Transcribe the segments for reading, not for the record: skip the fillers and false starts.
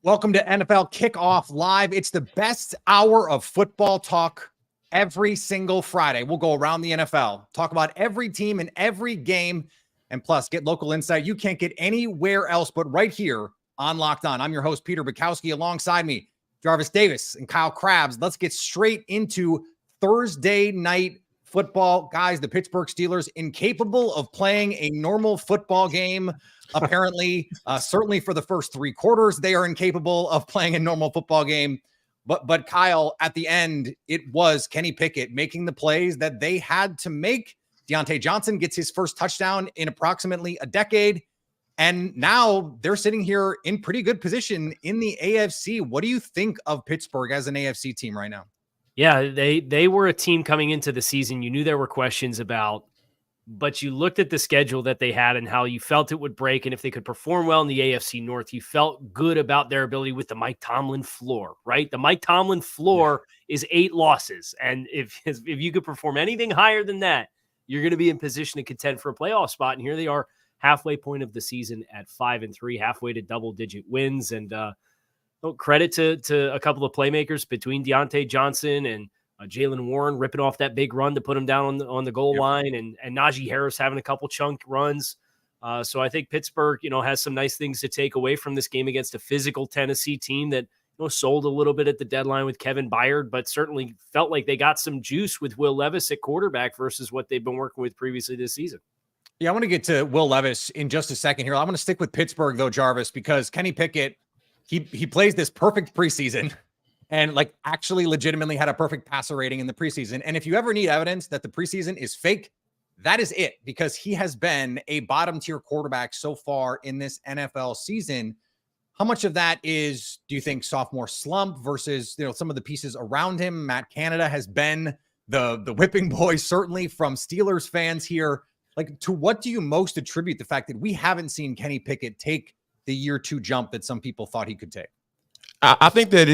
Welcome to NFL Kickoff Live. It's the best hour of football talk every single Friday. We'll go around the NFL, talk about every team and every game, and plus get local insight you can't get anywhere else but right here on Locked On. I'm your host, Peter Bukowski. Alongside me, Jarvis Davis and Kyle Krabs. Let's get straight into Thursday night football. Guys, the Pittsburgh Steelers incapable of playing a normal football game. Apparently, certainly for the first three quarters, they are incapable of playing a normal football game. But Kyle, at the end, it was Kenny Pickett making the plays that they had to make. Deontay Johnson gets his first touchdown in approximately a decade. And now they're sitting here in pretty good position in the AFC. What do you think of Pittsburgh as an AFC team right now? Yeah, they were a team coming into the season you knew there were questions about, but you looked at the schedule that they had and how you felt it would break. And if they could perform well in the AFC North, you felt good about their ability with the Mike Tomlin floor, right? The Mike Tomlin floor is 8 losses. And if you could perform anything higher than that, you're going to be in position to contend for a playoff spot. And here they are, halfway point of the season at 5-3, halfway to double-digit wins. And credit to a couple of playmakers between Deontay Johnson and Jaylen Warren ripping off that big run to put him down on the goal line, and Najee Harris having a couple chunk runs. So I think Pittsburgh, has some nice things to take away from this game against a physical Tennessee team that sold a little bit at the deadline with Kevin Byard, but certainly felt like they got some juice with Will Levis at quarterback versus what they've been working with previously this season. Yeah, I want to get to Will Levis in just a second here. I want to stick with Pittsburgh though, Jarvis, because Kenny Pickett, he plays this perfect preseason and actually legitimately had a perfect passer rating in the preseason. And if you ever need evidence that the preseason is fake, that is it, because he has been a bottom tier quarterback so far in this NFL season. How much of that is, do you think, sophomore slump versus, some of the pieces around him? Matt Canada has been the whipping boy, certainly from Steelers fans here. To what do you most attribute the fact that we haven't seen Kenny Pickett take the year 2 jump that some people thought he could take? I think that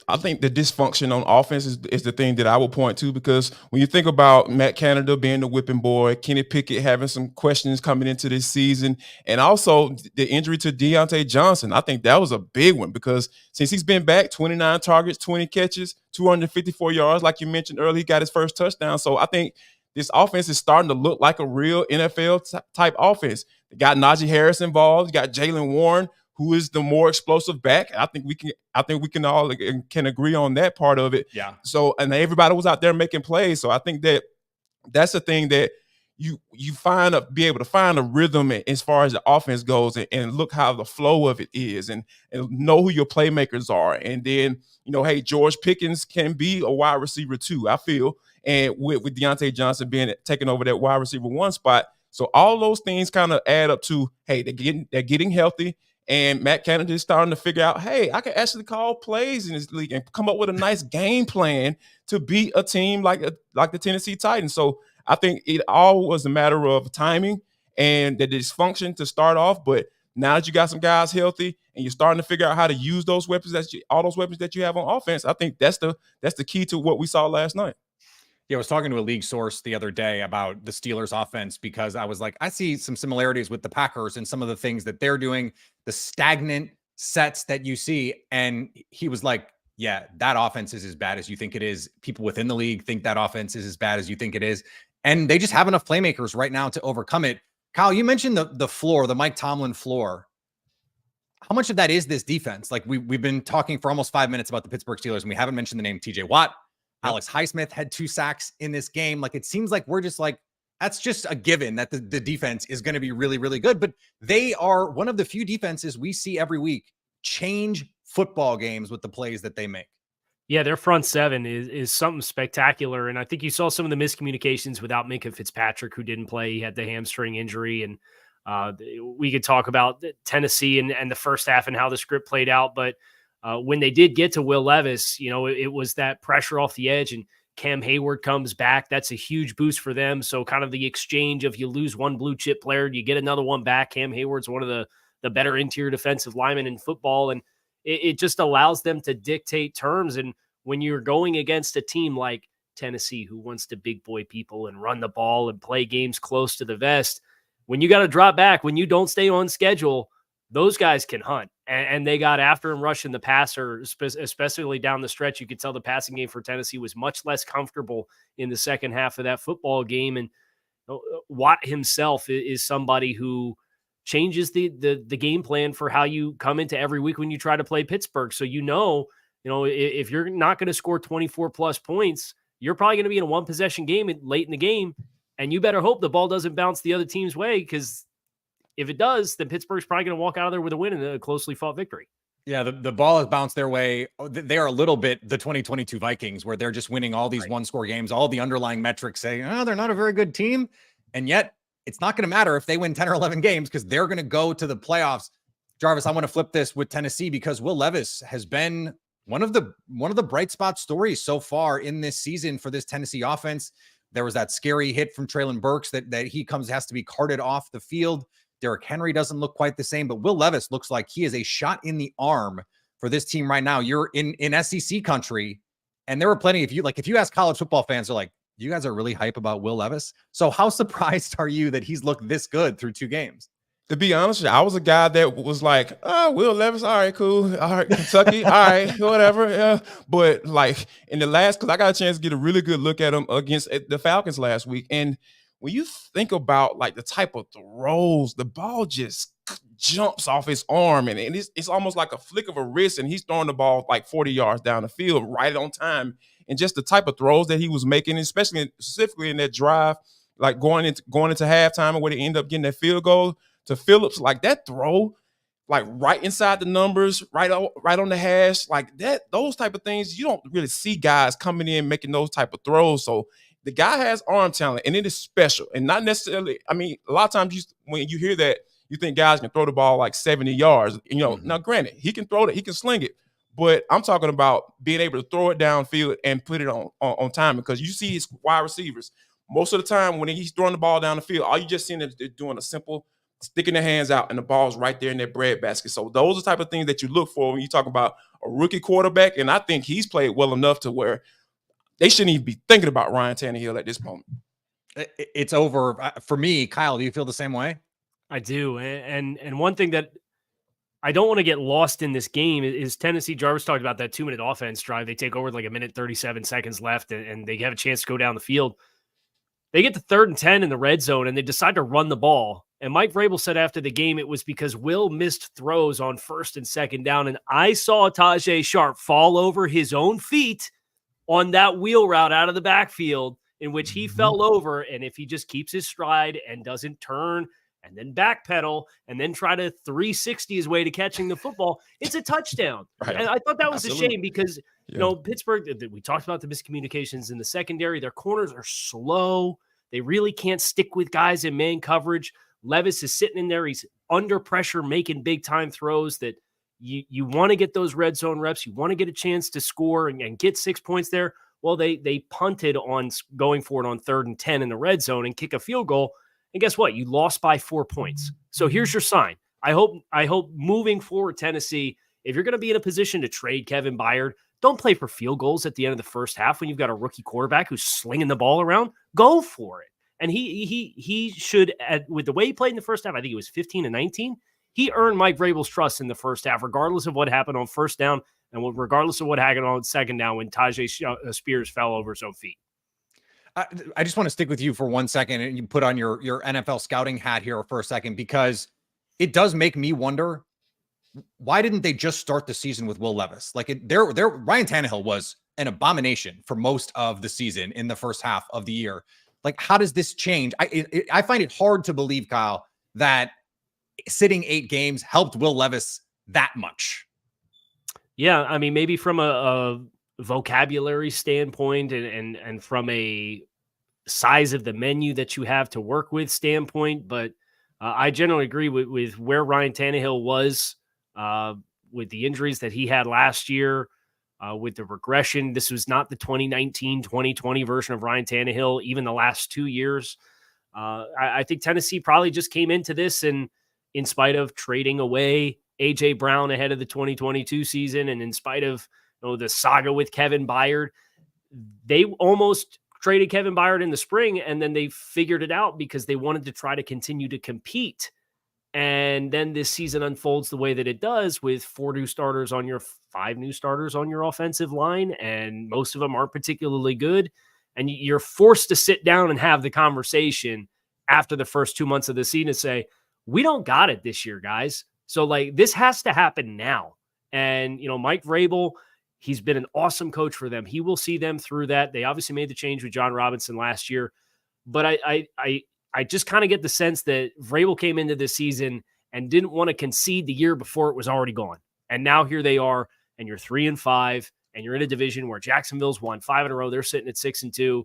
I think the dysfunction on offense is the thing that I will point to, because when you think about Matt Canada being the whipping boy, Kenny Pickett having some questions coming into this season, and also the injury to Deontay Johnson, I think that was a big one, because since he's been back, 29 targets, 20 catches, 254 yards, like you mentioned earlier, he got his first touchdown. So I think this offense is starting to look like a real NFL type offense. They got Najee Harris involved, you got Jaylen Warren, who is the more explosive back. I think we can all agree on that part of it. Yeah. So, and everybody was out there making plays. So I think that's the thing that you be able to find a rhythm as far as the offense goes, and look how the flow of it is, and know who your playmakers are. And then, hey, George Pickens can be a wide receiver too, I feel. And with Deontay Johnson taking over that wide receiver 1 spot. So all those things kind of add up to, hey, they're getting healthy. And Matt Canada is starting to figure out, hey, I can actually call plays in this league and come up with a nice game plan to beat a team like the Tennessee Titans. So I think it all was a matter of timing and the dysfunction to start off. But now that you got some guys healthy and you're starting to figure out how to use those weapons, all those weapons that you have on offense, I think that's the key to what we saw last night. Yeah, I was talking to a league source the other day about the Steelers offense, because I was like, I see some similarities with the Packers and some of the things that they're doing, the stagnant sets that you see. And he was like, yeah, that offense is as bad as you think it is. People within the league think that offense is as bad as you think it is. And they just have enough playmakers right now to overcome it. Kyle, you mentioned the floor, the Mike Tomlin floor. How much of that is this defense? We've been talking for almost 5 minutes about the Pittsburgh Steelers, and we haven't mentioned the name TJ Watt. Alex Highsmith had 2 sacks in this game. It seems like we're just that's just a given that the defense is going to be really, really good. But they are one of the few defenses we see every week change football games with the plays that they make. Yeah, their front seven is something spectacular. And I think you saw some of the miscommunications without Minkah Fitzpatrick, who didn't play. He had the hamstring injury. And we could talk about Tennessee and the first half and how the script played out. But when they did get to Will Levis, it was that pressure off the edge, and Cam Hayward comes back. That's a huge boost for them. So kind of the exchange of, you lose one blue chip player, you get another one back. Cam Hayward's one of the better interior defensive linemen in football. And it just allows them to dictate terms. And when you're going against a team like Tennessee, who wants to big boy people and run the ball and play games close to the vest, when you got to drop back, when you don't stay on schedule, those guys can hunt, and they got after him rushing the passer, especially down the stretch. You could tell the passing game for Tennessee was much less comfortable in the second half of that football game. And Watt himself is somebody who changes the game plan for how you come into every week when you try to play Pittsburgh. So, if you're not going to score 24 plus points, you're probably going to be in a one possession game late in the game. And you better hope the ball doesn't bounce the other team's way, because if it does, then Pittsburgh's probably going to walk out of there with a win and a closely fought victory. Yeah, the ball has bounced their way. They are a little bit the 2022 Vikings, where they're just winning all these one-score games. All the underlying metrics say, they're not a very good team. And yet, it's not going to matter if they win 10 or 11 games, because they're going to go to the playoffs. Jarvis, I want to flip this with Tennessee, because Will Levis has been one of the bright spot stories so far in this season for this Tennessee offense. There was that scary hit from Treylon Burks that has to be carted off the field. Derrick Henry doesn't look quite the same, but Will Levis looks like he is a shot in the arm for this team right now. You're in SEC country, and there were plenty. If you ask college football fans, they're like, you guys are really hype about Will Levis. So how surprised are you that he's looked this good through 2 games? To be honest with you, I was a guy that was like, Will Levis, all right, cool. All right, Kentucky, all right, whatever. Yeah. But like in the last, because I got a chance to get a really good look at him against the Falcons last week. And when you think about like the type of throws, the ball just jumps off his arm, and it's almost like a flick of a wrist, and he's throwing the ball like 40 yards down the field right on time. And just the type of throws that he was making, specifically in that drive, like going into halftime, where they end up getting that field goal to Phillips, like that throw, like right inside the numbers, right on the hash, like that. Those type of things, you don't really see guys coming in making those type of throws. So the guy has arm talent, and it is special, and not necessarily. I mean, a lot of times when you hear that, you think guys can throw the ball like 70 yards. Now granted, he can throw it, he can sling it. But I'm talking about being able to throw it downfield and put it on time, because you see his wide receivers most of the time when he's throwing the ball down the field, all you just seeing is they're doing a simple sticking their hands out, and the ball's right there in their breadbasket. So those are the type of things that you look for when you talk about a rookie quarterback. And I think he's played well enough to where they shouldn't even be thinking about Ryan Tannehill at this moment. It's over for me. Kyle, do you feel the same way? I do. And one thing that I don't want to get lost in this game is Tennessee. Jarvis talked about that 2-minute offense drive. They take over with like 1:37 left, and they have a chance to go down the field. They get to 3rd and 10 in the red zone, and they decide to run the ball. And Mike Vrabel said after the game it was because Will missed throws on 1st and 2nd down. And I saw Tajay Sharp fall over his own feet on that wheel route out of the backfield, in which he fell over. And if he just keeps his stride and doesn't turn and then backpedal and then try to 360 his way to catching the football, it's a touchdown. Right. And I thought that was a shame, because Pittsburgh, we talked about the miscommunications in the secondary. Their corners are slow. They really can't stick with guys in man coverage. Levis is sitting in there. He's under pressure, making big-time throws that you want to get those red zone reps. You want to get a chance to score and get 6 points there. Well, they punted on going for it on 3rd and 10 in the red zone and kick a field goal. And guess what? You lost by 4 points. So here's your sign. I hope moving forward, Tennessee, if you're going to be in a position to trade Kevin Byard, don't play for field goals at the end of the first half when you've got a rookie quarterback who's slinging the ball around. Go for it. And he should, with the way he played in the first half, I think it was 15-19, he earned Mike Vrabel's trust in the first half, regardless of what happened on 1st down and regardless of what happened on 2nd down when Tajay Spears fell over his own feet. I just want to stick with you for 1 second, and you put on your NFL scouting hat here for a second, because it does make me wonder, why didn't they just start the season with Will Levis? Like Ryan Tannehill was an abomination for most of the season in the first half of the year. Like, how does this change? I find it hard to believe, Kyle, that sitting 8 games helped Will Levis that much. Yeah, I mean, maybe from a vocabulary standpoint and from a size of the menu that you have to work with standpoint, but I generally agree with where Ryan Tannehill was with the injuries that he had last year, with the regression. This was not the 2019-2020 version of Ryan Tannehill, even the last 2 years. I think Tennessee probably just came into this, and in spite of trading away A.J. Brown ahead of the 2022 season, and in spite of the saga with Kevin Byard, they almost traded Kevin Byard in the spring, and then they figured it out because they wanted to try to continue to compete And then this season unfolds the way that it does with 5 new starters on your offensive line, and most of them aren't particularly good. And you're forced to sit down and have the conversation after the first 2 months of the season to say, we don't got it this year, guys. So like this has to happen now. And, Mike Vrabel, he's been an awesome coach for them. He will see them through that. They obviously made the change with John Robinson last year, but I just kind of get the sense that Vrabel came into this season and didn't want to concede the year before it was already gone. And now here they are, and you're 3-5, and you're in a division where Jacksonville's won 5 in a row. They're sitting at 6-2.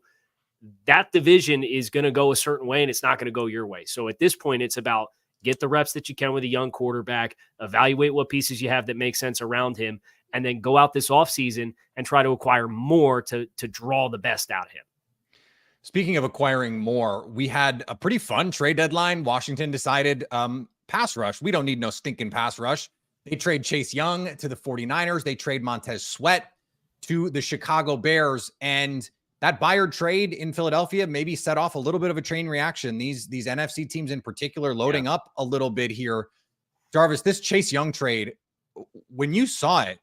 That division is going to go a certain way, and it's not going to go your way. So at this point, it's about get the reps that you can with a young quarterback, evaluate what pieces you have that make sense around him, and then go out this offseason and try to acquire more to draw the best out of him. Speaking of acquiring more, we had a pretty fun trade deadline. Washington decided pass rush. We don't need no stinking pass rush. They trade Chase Young to the 49ers. They trade Montez Sweat to the Chicago Bears. And that Byard trade in Philadelphia maybe set off a little bit of a chain reaction. These NFC teams in particular loading up a little bit here. Jarvis, this Chase Young trade, when you saw it,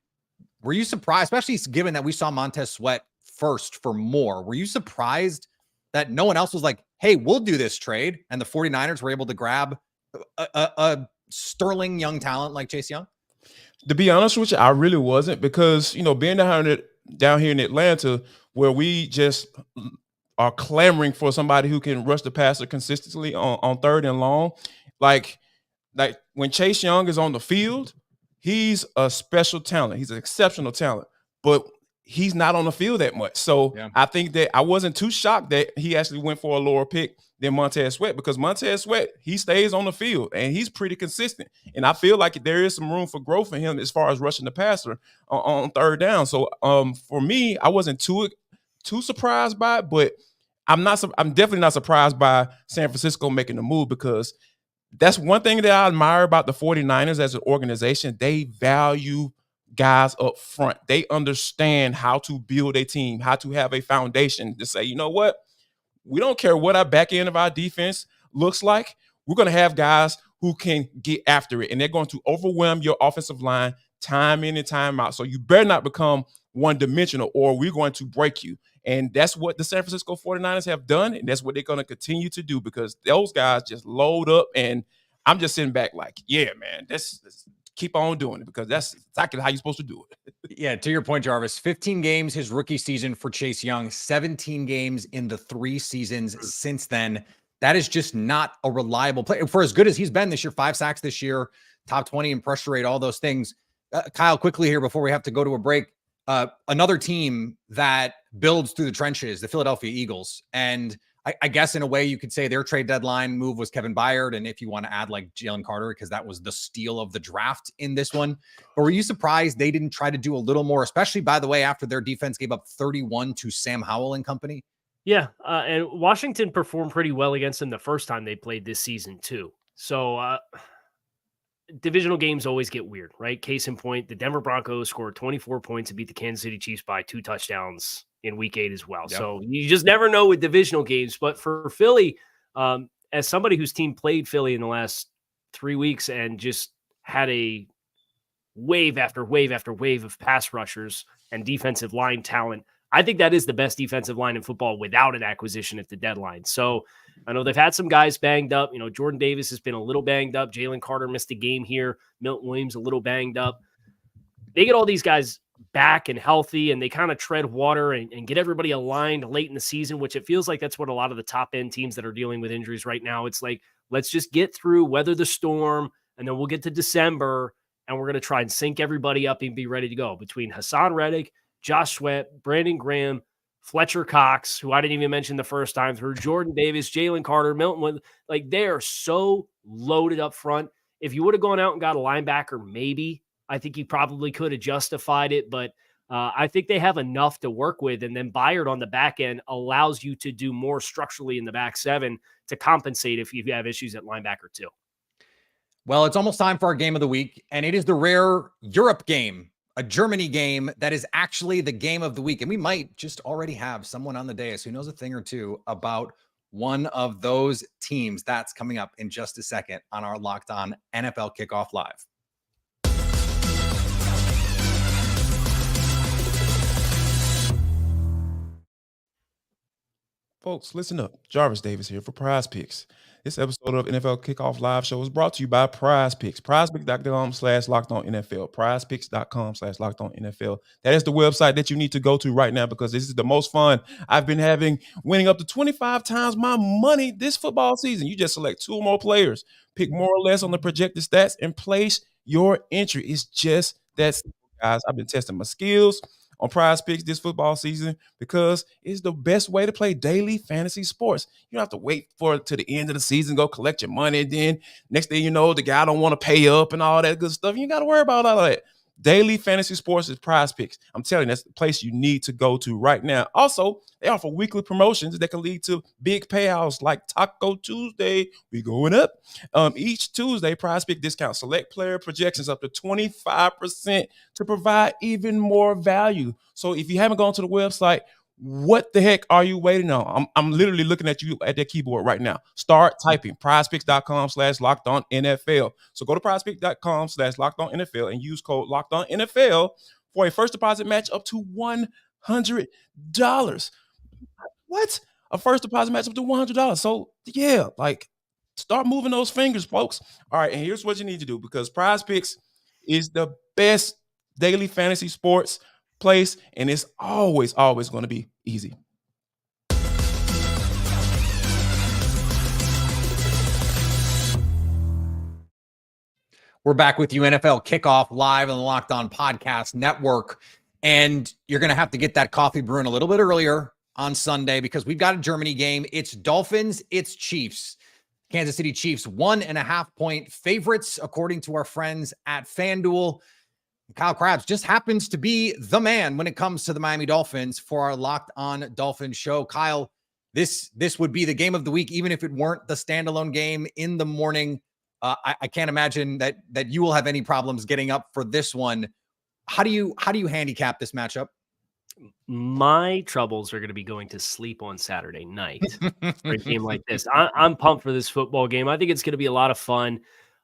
were you surprised, especially given that we saw Montez Sweat first for more? Were you surprised that no one else was like, hey, we'll do this trade, and the 49ers were able to grab a sterling young talent like Chase Young? To be honest with you, I really wasn't, because, being down here in Atlanta, where we just are clamoring for somebody who can rush the passer consistently on 3rd and long, like when Chase Young is on the field, he's a special talent. He's an exceptional talent, but he's not on the field that much. So I think that I wasn't too shocked that he actually went for a lower pick than Montez Sweat, because Montez Sweat, he stays on the field and he's pretty consistent. And I feel like there is some room for growth for him as far as rushing the passer on 3rd down. So for me, I wasn't too surprised by it, but I'm definitely not surprised by San Francisco making the move, because that's one thing that I admire about the 49ers as an organization. They value guys up front. They understand how to build a team, how to have a foundation to say, you know what? We don't care what our back end of our defense looks like. We're going to have guys who can get after it, and they're going to overwhelm your offensive line time in and time out. So you better not become one-dimensional, or we're going to break you. And that's what the San Francisco 49ers have done, and that's what they're going to continue to do, because those guys just load up, and I'm just sitting back like, yeah, man, let's keep on doing it, because that's exactly how you're supposed to do it. Yeah, to your point, Jarvis, 15 games his rookie season for Chase Young, 17 games in the 3 seasons since then. That is just not a reliable play. For as good as he's been this year, 5 sacks this year, top 20 in pressure rate, all those things. Kyle, quickly here before we have to go to a break, another team that builds through the trenches, the Philadelphia Eagles. And I guess in a way you could say their trade deadline move was Kevin Byard. And if you want to add like Jalen Carter, because that was the steal of the draft in this one. But were you surprised they didn't try to do a little more, especially, by the way, after their defense gave up 31 to Sam Howell and company? Yeah. And Washington performed pretty well against them the first time they played this season too. So divisional games always get weird, right? Case in point, the Denver Broncos scored 24 points and beat the Kansas City Chiefs by 2 touchdowns in week 8 as well. Yep. So you just never know with divisional games. But for Philly, as somebody whose team played Philly in the last 3 weeks and just had a wave after wave after wave of pass rushers and defensive line talent, I think that is the best defensive line in football without an acquisition at the deadline. So I know they've had some guys banged up. Jordan Davis has been a little banged up. Jalen Carter missed a game here. Milton Williams a little banged up. They get all these guys back and healthy, and they kind of tread water and get everybody aligned late in the season, which it feels like that's what a lot of the top end teams that are dealing with injuries right now. It's like, let's just get through, weather the storm, and then we'll get to December and we're going to try and sync everybody up and be ready to go. Between Hassan Reddick, Josh Sweat, Brandon Graham, Fletcher Cox, who I didn't even mention the first time through, Jordan Davis, Jalen Carter, Milton, like they are so loaded up front. If you would have gone out and got a linebacker, maybe, I think you probably could have justified it, but I think they have enough to work with. And then Byard on the back end allows you to do more structurally in the back 7 to compensate if you have issues at linebacker too. Well, it's almost time for our game of the week, and it is the rare Europe game, a Germany game that is actually the game of the week. And we might just already have someone on the dais who knows a thing or two about one of those teams. That's coming up in just a second on our Locked On NFL Kickoff Live. Folks, listen up. Jarvis Davis here for Prize Picks. This episode of NFL Kickoff Live Show is brought to you by Prize Picks. PrizePicks.com/LockedOnNFL. PrizePicks.com/LockedOnNFL. That is the website that you need to go to right now because this is the most fun I've been having, winning up to 25 times my money this football season. You just select 2 or more players, pick more or less on the projected stats, and place your entry. It's just that simple, guys. I've been testing my skills on Prize Picks this football season because it's the best way to play daily fantasy sports. You don't have to wait for it to the end of the season, go collect your money, and then next thing you know, the guy don't want to pay up and all that good stuff. You got to worry about all of that. Daily fantasy sports is Prize Picks. I'm telling you, that's the place you need to go to right now. Also, they offer weekly promotions that can lead to big payouts like Taco Tuesday. We going up. Each Tuesday, Prize Pick discount select player projections up to 25% to provide even more value. So if you haven't gone to the website, what the heck are you waiting on? I'm literally looking at you at that keyboard right now. Start typing prizepicks.com/LockedOnNFL. So go to prizepicks.com/LockedOnNFL and use code LockedOnNFL for a first deposit match up to $100. What? A first deposit match up to $100. So yeah, like start moving those fingers, folks. All right, and here's what you need to do because Prize Picks is the best daily fantasy sports place, and it's always going to be easy. We're back with you, NFL Kickoff Live on the Locked On Podcast Network, and you're going to have to get that coffee brewing a little bit earlier on Sunday because we've got a Germany game. It's Dolphins, it's Chiefs. Kansas City Chiefs 1.5-point favorites, according to our friends at FanDuel. Kyle Krabs just happens to be the man when it comes to the Miami Dolphins for our Locked On Dolphins show. Kyle, this would be the game of the week, even if it weren't the standalone game in the morning. I can't imagine that you will have any problems getting up for this one. How do you handicap this matchup? My troubles are going to be going to sleep on Saturday night for a game like this. I'm pumped for this football game. I think it's going to be a lot of fun.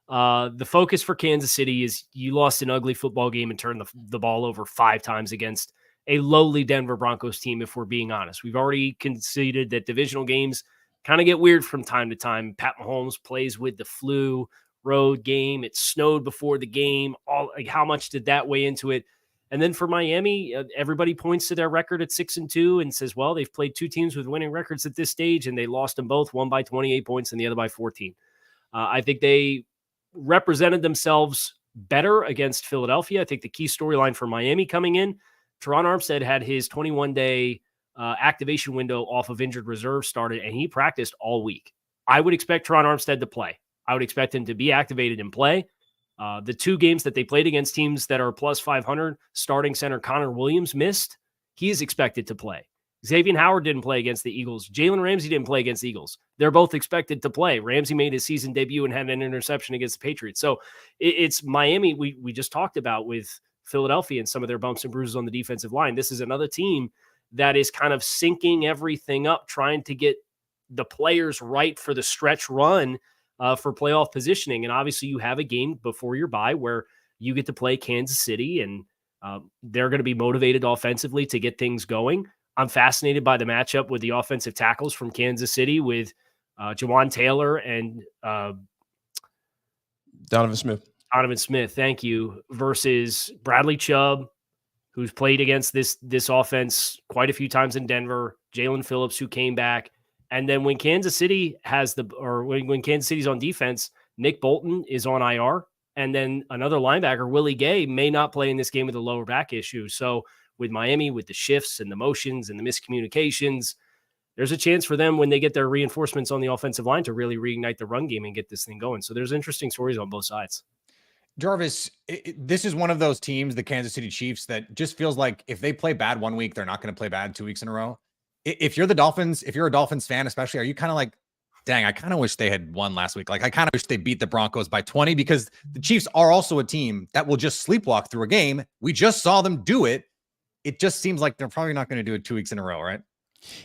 The focus for Kansas City is you lost an ugly football game and turned the ball over 5 times against a lowly Denver Broncos team, if we're being honest. We've already conceded that divisional games kind of get weird from time to time. Pat Mahomes plays with the flu, road game. It snowed before the game. How much did that weigh into it? And then for Miami, everybody points to their record at 6-2 and says, well, they've played 2 teams with winning records at this stage, and they lost them both, one by 28 points and the other by 14. I think they represented themselves better against Philadelphia. I think the key storyline for Miami coming in, Teron Armstead had his 21-day activation window off of injured reserve started, and he practiced all week. I would expect Teron Armstead to play. I would expect him to be activated and play. The 2 games that they played against teams that are plus 500, starting center Connor Williams missed. He is expected to play. Xavier Howard didn't play against the Eagles. Jalen Ramsey didn't play against the Eagles. They're both expected to play. Ramsey made his season debut and had an interception against the Patriots. So it's Miami we just talked about with Philadelphia and some of their bumps and bruises on the defensive line. This is another team that is kind of syncing everything up, trying to get the players right for the stretch run for playoff positioning. And obviously you have a game before your bye where you get to play Kansas City, and they're going to be motivated offensively to get things going. I'm fascinated by the matchup with the offensive tackles from Kansas City with Jawan Taylor and Donovan Smith. Donovan Smith, thank you, versus Bradley Chubb, who's played against this offense quite a few times in Denver, Jalen Phillips, who came back. And then when Kansas City when Kansas City's on defense, Nick Bolton is on IR. And then another linebacker, Willie Gay, may not play in this game with a lower back issue. So with Miami, with the shifts and the motions and the miscommunications, there's a chance for them when they get their reinforcements on the offensive line to really reignite the run game and get this thing going. So there's interesting stories on both sides. Jarvis, this is one of those teams, the Kansas City Chiefs, that just feels like if they play bad one week, they're not going to play bad 2 weeks in a row. If you're the Dolphins, if you're a Dolphins fan, especially, are you kind of like, dang, I kind of wish they had won last week. Like, I kind of wish they beat the Broncos by 20, because the Chiefs are also a team that will just sleepwalk through a game. We just saw them do it. It just seems like they're probably not going to do it 2 weeks in a row, right?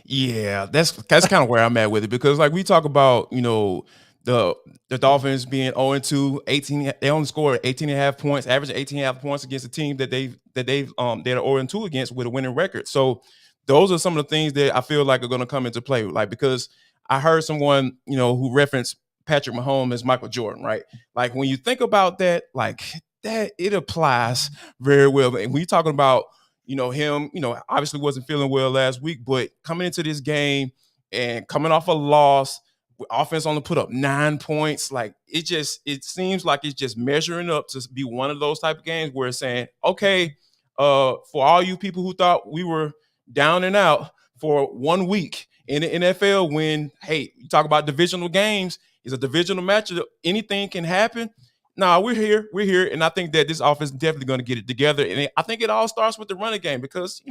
Yeah, that's kind of where I'm at with it because like we talk about, the Dolphins being 0-2, 18, they only scored 18 and a half points, averaging 18 and a half points against a team they're 0-2 against with a winning record. So those are some of the things that I feel like are going to come into play. Like because I heard someone, who referenced Patrick Mahomes as Michael Jordan, right? Like when you think about that, like that it applies very well. And when you're talking about him, obviously wasn't feeling well last week, but coming into this game and coming off a loss, offense only put up 9 points. Like it seems like it's just measuring up to be one of those type of games where it's saying, okay, for all you people who thought we were down and out for 1 week in the NFL, when, hey, you talk about divisional games, it's a divisional matchup, anything can happen. No, we're here, and I think that this offense is definitely going to get it together. And I think it all starts with the running game because,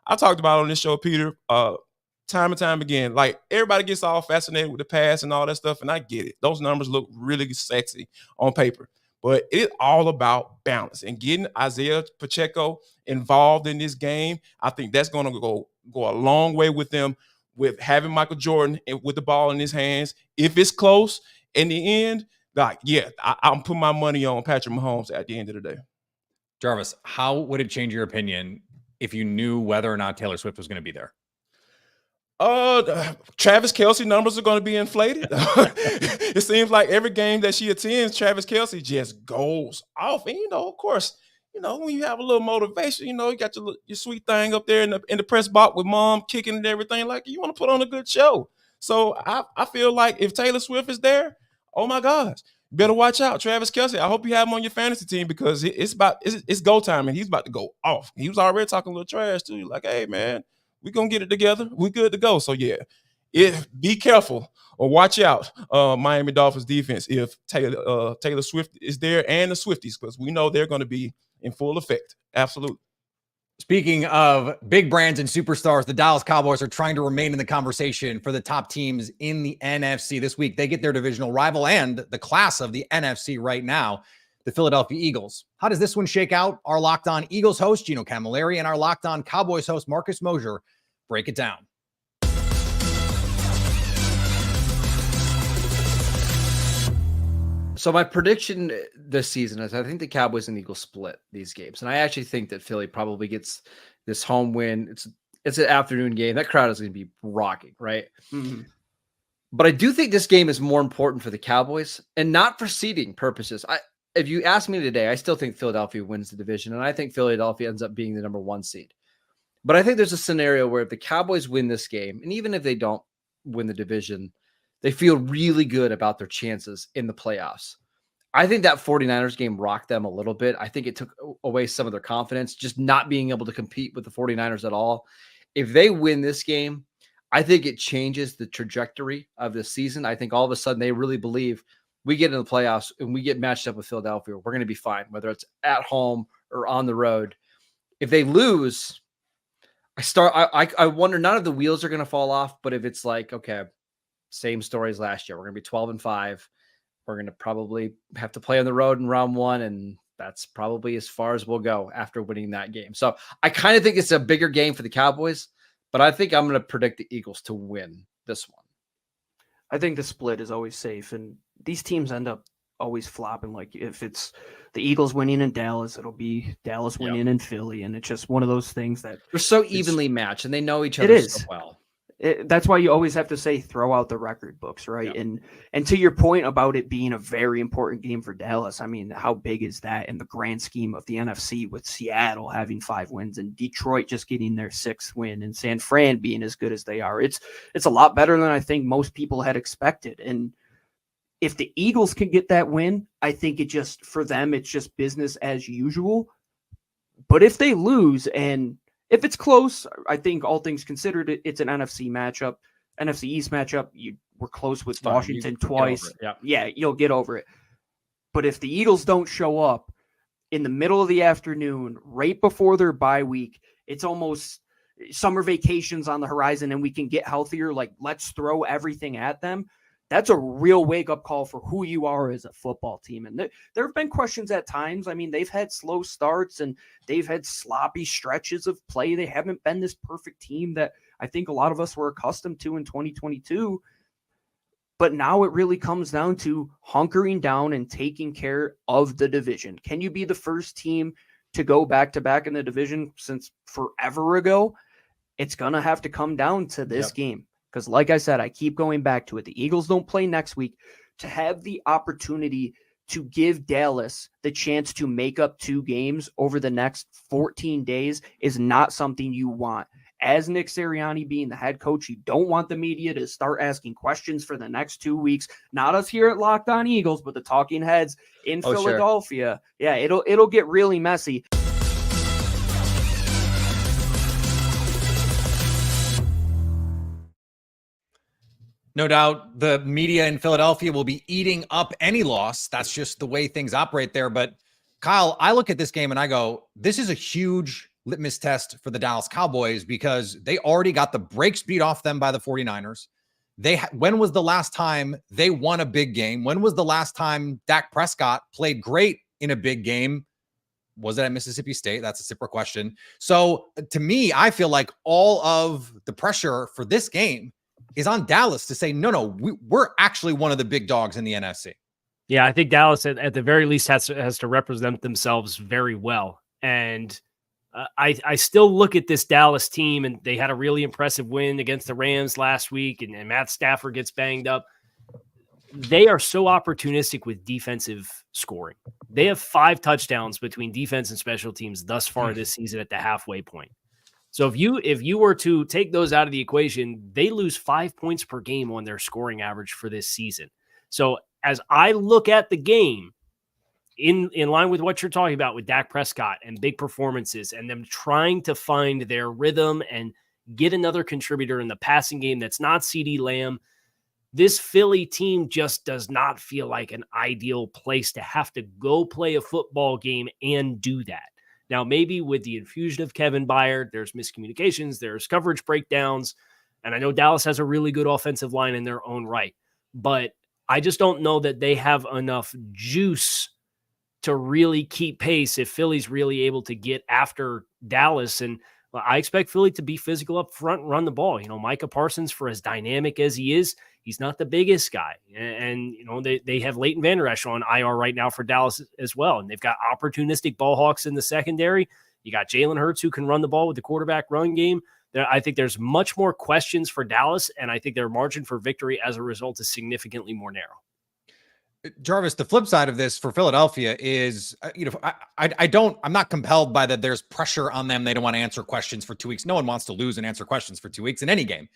I talked about on this show, Peter, time and time again, like everybody gets all fascinated with the pass and all that stuff, and I get it. Those numbers look really sexy on paper, but it's all about balance and getting Isaiah Pacheco involved in this game. I think that's going to go a long way with them, with having Michael Jordan with the ball in his hands. If it's close in the end, like, yeah, I'm putting my money on Patrick Mahomes at the end of the day. Jarvis, how would it change your opinion if you knew whether or not Taylor Swift was going to be there? Travis Kelce numbers are going to be inflated. It seems like every game that she attends, Travis Kelce just goes off. And, of course, when you have a little motivation, you got your sweet thing up there in the press box with mom kicking and everything. Like, you want to put on a good show. So I feel like if Taylor Swift is there, oh my gosh, better watch out, Travis Kelce. I hope you have him on your fantasy team because it's go time and he's about to go off. He was already talking a little trash too. Like, hey man, we're gonna get it together. We're good to go. So yeah, be careful or watch out, Miami Dolphins defense, if Taylor Swift is there and the Swifties, because we know they're going to be in full effect. Absolutely. Speaking of big brands and superstars, the Dallas Cowboys are trying to remain in the conversation for the top teams in the NFC this week. They get their divisional rival and the class of the NFC right now, the Philadelphia Eagles. How does this one shake out? Our Locked On Eagles host, Gino Camilleri, and our Locked On Cowboys host, Marcus Mosher, break it down. So my prediction this season is I think the Cowboys and Eagles split these games. And I actually think that Philly probably gets this home win. It's an afternoon game. That crowd is going to be rocking, right? Mm-hmm. But I do think this game is more important for the Cowboys and not for seeding purposes. If you ask me today, I still think Philadelphia wins the division. And I think Philadelphia ends up being the number 1 seed. But I think there's a scenario where if the Cowboys win this game, and even if they don't win the division, they feel really good about their chances in the playoffs. I think that 49ers game rocked them a little bit. I think it took away some of their confidence, just not being able to compete with the 49ers at all. If they win this game, I think it changes the trajectory of the season. I think all of a sudden they really believe we get in the playoffs and we get matched up with Philadelphia, we're going to be fine, whether it's at home or on the road. If they lose, I wonder, none of the wheels are going to fall off, but if it's like, okay, same story as last year, we're going to be 12-5. We're going to probably have to play on the road in round 1, and that's probably as far as we'll go after winning that game. So I kind of think it's a bigger game for the Cowboys, but I think I'm going to predict the Eagles to win this one. I think the split is always safe, and these teams end up always flopping. Like if it's the Eagles winning in Dallas, it'll be Dallas winning in Philly, and it's just one of those things that they're so evenly matched, and they know each other so well. That's why you always have to say throw out the record books, right? Yeah. And to your point about it being a very important game for Dallas, I mean, how big is that in the grand scheme of the NFC, with Seattle having 5 wins and Detroit just getting their 6th win and San Fran being as good as they are? It's a lot better than I think most people had expected. And if the Eagles can get that win, I think for them, it's just business as usual. But if they lose, and if it's close, I think all things considered, it's an NFC matchup, NFC East matchup. You were close with Washington twice. Yeah, you'll get over it. But if the Eagles don't show up in the middle of the afternoon, right before their bye week, it's almost summer vacations on the horizon and we can get healthier. Like, let's throw everything at them. That's a real wake-up call for who you are as a football team. And there have been questions at times. I mean, they've had slow starts and they've had sloppy stretches of play. They haven't been this perfect team that I think a lot of us were accustomed to in 2022. But now it really comes down to hunkering down and taking care of the division. Can you be the first team to go back-to-back in the division since forever ago? It's going to have to come down to this game. Because like I said, I keep going back to it. The Eagles don't play next week. To have the opportunity to give Dallas the chance to make up 2 games over the next 14 days is not something you want. As Nick Sirianni being the head coach, you don't want the media to start asking questions for the next 2 weeks. Not us here at Locked On Eagles, but the talking heads in Philadelphia. Sure. Yeah, it'll get really messy. No doubt the media in Philadelphia will be eating up any loss. That's just the way things operate there. But Kyle, I look at this game and I go, this is a huge litmus test for the Dallas Cowboys because they already got the brakes beat off them by the 49ers. When was the last time they won a big game? When was the last time Dak Prescott played great in a big game? Was it at Mississippi State? That's a separate question. So to me, I feel like all of the pressure for this game is on Dallas to say, no, we're actually one of the big dogs in the NFC. Yeah, I think Dallas at the very least has to represent themselves very well. And I still look at this Dallas team, and they had a really impressive win against the Rams last week, and Matt Stafford gets banged up. They are so opportunistic with defensive scoring. They have 5 touchdowns between defense and special teams thus far this season at the halfway point. So if you were to take those out of the equation, they lose 5 points per game on their scoring average for this season. So as I look at the game, in line with what you're talking about with Dak Prescott and big performances and them trying to find their rhythm and get another contributor in the passing game that's not CeeDee Lamb, this Philly team just does not feel like an ideal place to have to go play a football game and do that. Now, maybe with the infusion of Kevin Byard, there's miscommunications, there's coverage breakdowns, and I know Dallas has a really good offensive line in their own right, but I just don't know that they have enough juice to really keep pace if Philly's really able to get after Dallas. And I expect Philly to be physical up front and run the ball. You know, Micah Parsons, for as dynamic as he is, he's not the biggest guy. And you know, they have Leighton Vander Esch on IR right now for Dallas as well. And they've got opportunistic ball hawks in the secondary. You got Jalen Hurts, who can run the ball with the quarterback run game. I think there's much more questions for Dallas, and I think their margin for victory as a result is significantly more narrow. Jarvis, the flip side of this for Philadelphia is, I'm not compelled by that. There's pressure on them. They don't want to answer questions for 2 weeks. No one wants to lose and answer questions for 2 weeks in any game,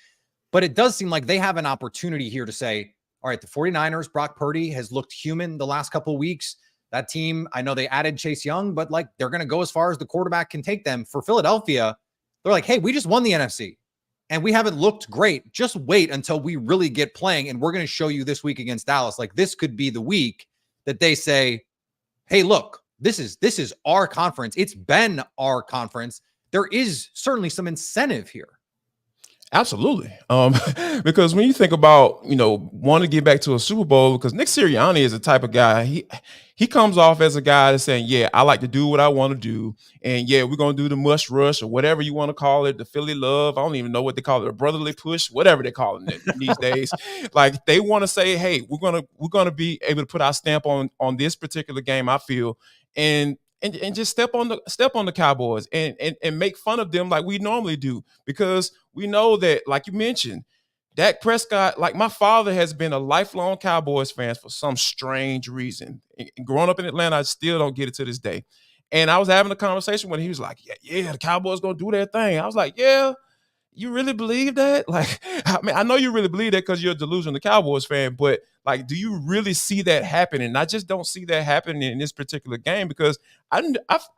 but it does seem like they have an opportunity here to say, all right, the 49ers, Brock Purdy has looked human the last couple of weeks. That team, I know they added Chase Young, but like they're going to go as far as the quarterback can take them. For Philadelphia, they're like, hey, we just won the NFC. And we haven't looked great. Just wait until we really get playing. And we're going to show you this week against Dallas. Like this could be the week that they say, hey, look, this is our conference. It's been our conference. There is certainly some incentive here. Absolutely. Because when you think about, wanting to get back to a Super Bowl, because Nick Sirianni is the type of guy, he comes off as a guy that's saying, yeah, I like to do what I want to do. And yeah, we're going to do the mush rush or whatever you want to call it, the Philly love. I don't even know what they call it, a brotherly push, whatever they call it these days. Like they want to say, hey, we're going to be able to put our stamp on this particular game, I feel. And just step on the Cowboys and make fun of them like we normally do, because we know that, like you mentioned, Dak Prescott, like my father has been a lifelong Cowboys fan for some strange reason. And growing up in Atlanta, I still don't get it to this day. And I was having a conversation when he was like, yeah, the Cowboys gonna do their thing. I was like, yeah, you really believe that? Like, I mean, I know you really believe that because you're a delusional Cowboys fan, but like, do you really see that happening? And I just don't see that happening in this particular game, because I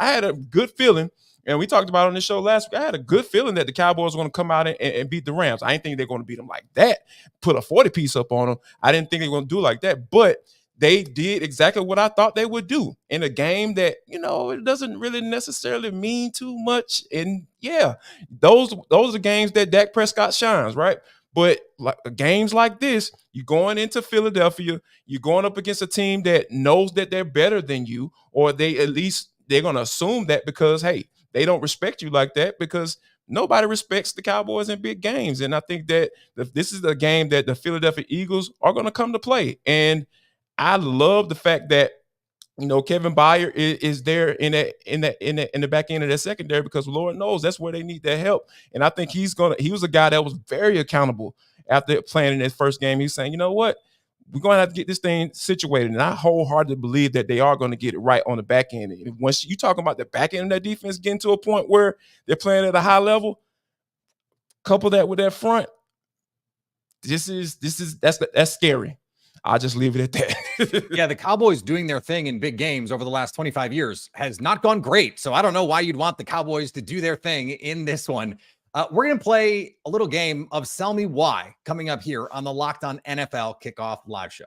had a good feeling, and we talked about it on this show last week, I had a good feeling that the Cowboys were going to come out and beat the Rams. I didn't think they're going to beat them like that, put a 40-piece up on them. I didn't think they were going to do like that, but they did exactly what I thought they would do in a game that, it doesn't really necessarily mean too much. And yeah, those are games that Dak Prescott shines, right? But like games like this, you're going into Philadelphia, you're going up against a team that knows that they're better than you, or they're going to assume that because, hey, they don't respect you like that because nobody respects the Cowboys in big games. And I think that this is the game that the Philadelphia Eagles are going to come to play. And I love the fact that, Kevin Byard is there in the back end of that secondary, because Lord knows that's where they need that help. And I think he was a guy that was very accountable after playing in his first game. He's saying, you know what? We're going to have to get this thing situated. And I wholeheartedly believe that they are going to get it right on the back end. And once you talk about the back end of that defense getting to a point where they're playing at a high level, couple that with that front, that's scary. I'll just leave it at that. Yeah, the Cowboys doing their thing in big games over the last 25 years has not gone great. So I don't know why you'd want the Cowboys to do their thing in this one. We're going to play a little game of Sell Me Why coming up here on the Locked On NFL Kickoff Live Show.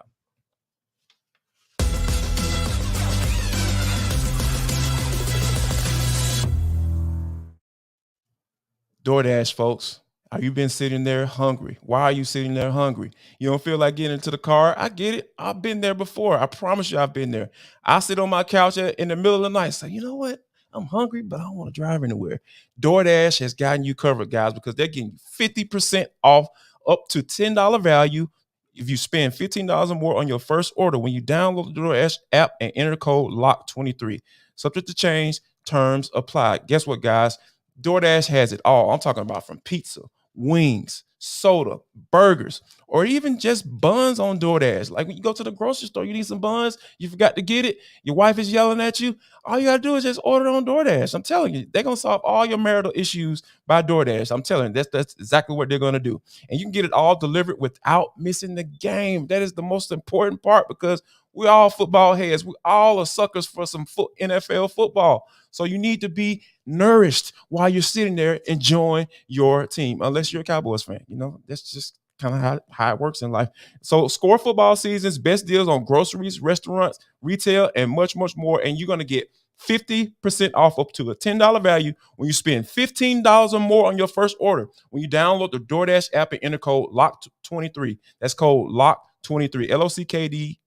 DoorDash, folks. Have you been sitting there hungry? Why are you sitting there hungry? You don't feel like getting into the car? I get it. I've been there before. I promise you I've been there. I sit on my couch in the middle of the night and say, you know what? I'm hungry, but I don't want to drive anywhere. DoorDash has gotten you covered, guys, because they're getting you 50% off up to $10 value if you spend $15 or more on your first order when you download the DoorDash app and enter the code LOCK23. Subject to change, terms apply. Guess what, guys? DoorDash has it all. I'm talking about from pizza, wings, soda, burgers, or even just buns on DoorDash. Like when you go to the grocery store, you need some buns, you forgot to get it, your wife is yelling at you, all you got to do is just order it on DoorDash. I'm telling you, they're going to solve all your marital issues by DoorDash. I'm telling you, that's exactly what they're going to do. And you can get it all delivered without missing the game. That is the most important part, because we're all football heads. We all are suckers for some NFL football. So you need to be nourished while you're sitting there enjoying your team, unless you're a Cowboys fan. That's just kind of how it works in life. So score football season's best deals on groceries, restaurants, retail, and much, much more. And you're going to get 50% off up to a $10 value when you spend $15 or more on your first order when you download the DoorDash app and enter code LOCK23. That's code LOCK23, LOCKED,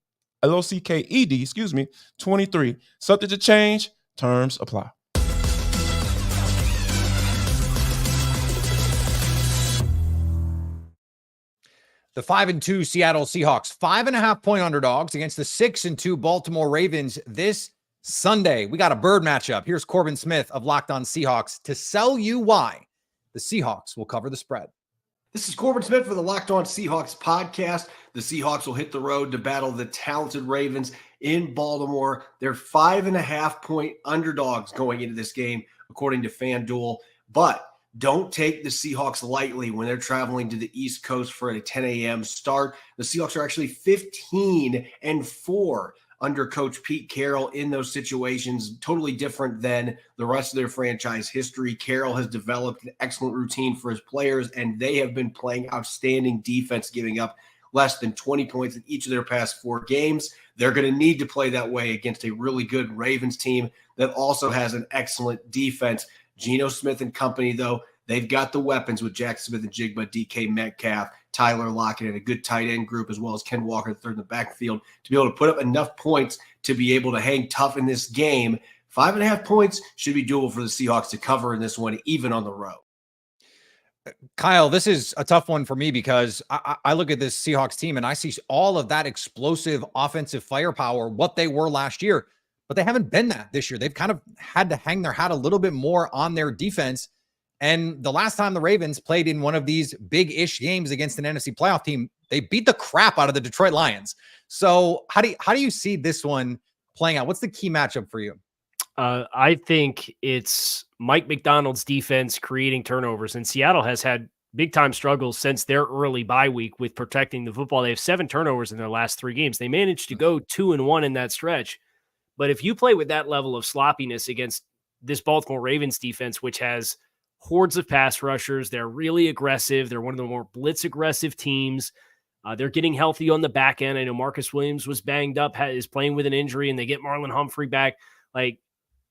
23. Subject to change, terms apply. The 5-2 Seattle Seahawks, 5.5-point underdogs against the 6-2 Baltimore Ravens this Sunday. We got a bird matchup. Here's Corbin Smith of Locked On Seahawks to sell you why the Seahawks will cover the spread. This is Corbin Smith for the Locked On Seahawks podcast. The Seahawks will hit the road to battle the talented Ravens in Baltimore. They're 5.5-point underdogs going into this game, according to FanDuel. But don't take the Seahawks lightly when they're traveling to the East Coast for a 10 a.m. start. The Seahawks are actually 15-4 under Coach Pete Carroll in those situations, totally different than the rest of their franchise history. Carroll has developed an excellent routine for his players, and they have been playing outstanding defense, giving up less than 20 points in each of their past 4 games. They're going to need to play that way against a really good Ravens team that also has an excellent defense. Geno Smith and company, though, they've got the weapons with Jack Smith and Jigba, DK Metcalf, Tyler Lockett, and a good tight end group, as well as Ken Walker, the third in the backfield, to be able to put up enough points to be able to hang tough in this game. 5.5 points should be doable for the Seahawks to cover in this one, even on the road. Kyle, this is a tough one for me because I look at this Seahawks team and I see all of that explosive offensive firepower, what they were last year, but they haven't been that this year. They've kind of had to hang their hat a little bit more on their defense. And the last time the Ravens played in one of these big-ish games against an NFC playoff team, they beat the crap out of the Detroit Lions. So how do you see this one playing out? What's the key matchup for you? I think it's Mike McDonald's defense creating turnovers, and Seattle has had big-time struggles since their early bye week with protecting the football. They have 7 turnovers in their last 3 games. They managed to go 2-1 in that stretch. But if you play with that level of sloppiness against this Baltimore Ravens defense, which has hordes of pass rushers, they're really aggressive. They're one of the more blitz-aggressive teams. They're getting healthy on the back end. I know Marcus Williams was banged up, is playing with an injury, and they get Marlon Humphrey back. Like,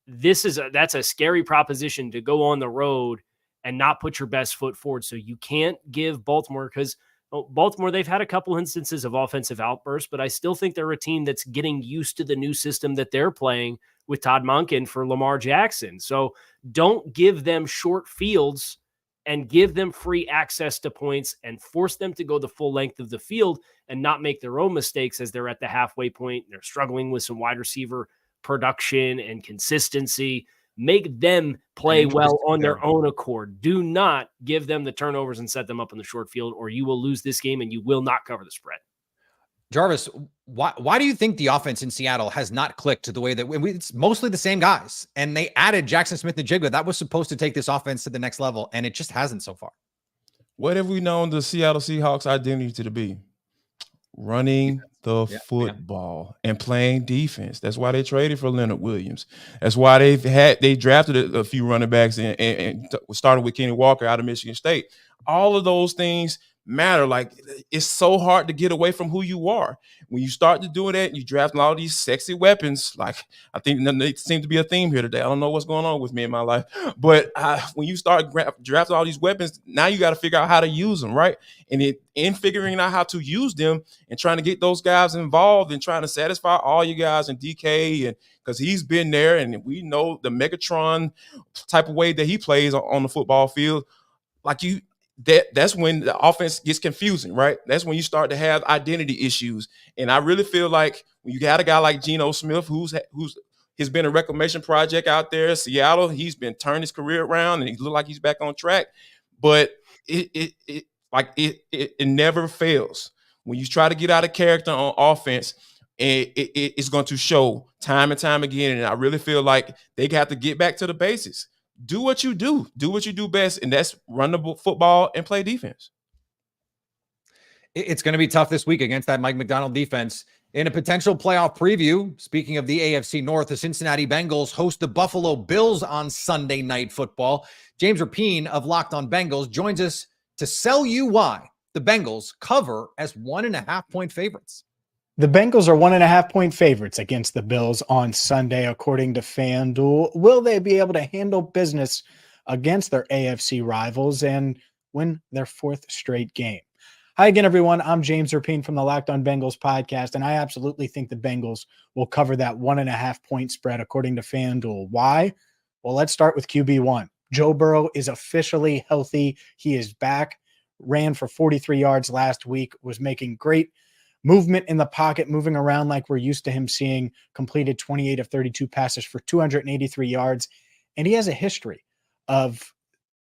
that's a scary proposition to go on the road and not put your best foot forward. So you can't give Baltimore, because Baltimore, they've had a couple instances of offensive outbursts, but I still think they're a team that's getting used to the new system that they're playing with Todd Monken for Lamar Jackson. So don't give them short fields and give them free access to points and force them to go the full length of the field and not make their own mistakes as they're at the halfway point. They're struggling with some wide receiver production and consistency. Make them play well on their own accord. Do not give them the turnovers and set them up in the short field, or you will lose this game and you will not cover the spread. Jarvis, why do you think the offense in Seattle has not clicked to the way that it's mostly the same guys? And they added Jackson Smith-Njigba. That was supposed to take this offense to the next level, and it just hasn't so far. What have we known the Seattle Seahawks identity to be? Running the football and playing defense. That's why they traded for Leonard Williams. That's why they drafted a few running backs and started with Kenny Walker out of Michigan State. All of those things matter. Like, it's so hard to get away from who you are. When you start to do that, you draft all these sexy weapons. Like, I think there seems to be a theme here today. I don't know what's going on with me in my life, but when you start drafting all these weapons, now you got to figure out how to use them, right? And in figuring out how to use them and trying to get those guys involved and trying to satisfy all you guys in DK, and because he's been there and we know the Megatron type of way that he plays on the football field, like that's when the offense gets confusing, right? That's when you start to have identity issues. And I really feel like when you got a guy like Geno Smith, who's been a reclamation project out there in Seattle, he's been turning his career around and he looked like he's back on track. But it never fails. When you try to get out of character on offense, it's going to show time and time again. And I really feel like they got to get back to the basics. Do what you do. Do what you do best, and that's run the football and play defense. It's going to be tough this week against that Mike McDonald defense. In a potential playoff preview, speaking of the AFC North, the Cincinnati Bengals host the Buffalo Bills on Sunday Night Football. James Rapien of Locked On Bengals joins us to sell you why the Bengals cover as 1.5-point favorites. The Bengals are 1.5-point favorites against the Bills on Sunday, according to FanDuel. Will they be able to handle business against their AFC rivals and win their fourth straight game? Hi again, everyone. I'm James Rapien from the Locked On Bengals podcast, and I absolutely think the Bengals will cover that 1.5-point spread according to FanDuel. Why? Well, let's start with QB1. Joe Burrow is officially healthy. He is back, ran for 43 yards last week, was making great movement in the pocket, moving around like we're used to him seeing, completed 28 of 32 passes for 283 yards. And he has a history of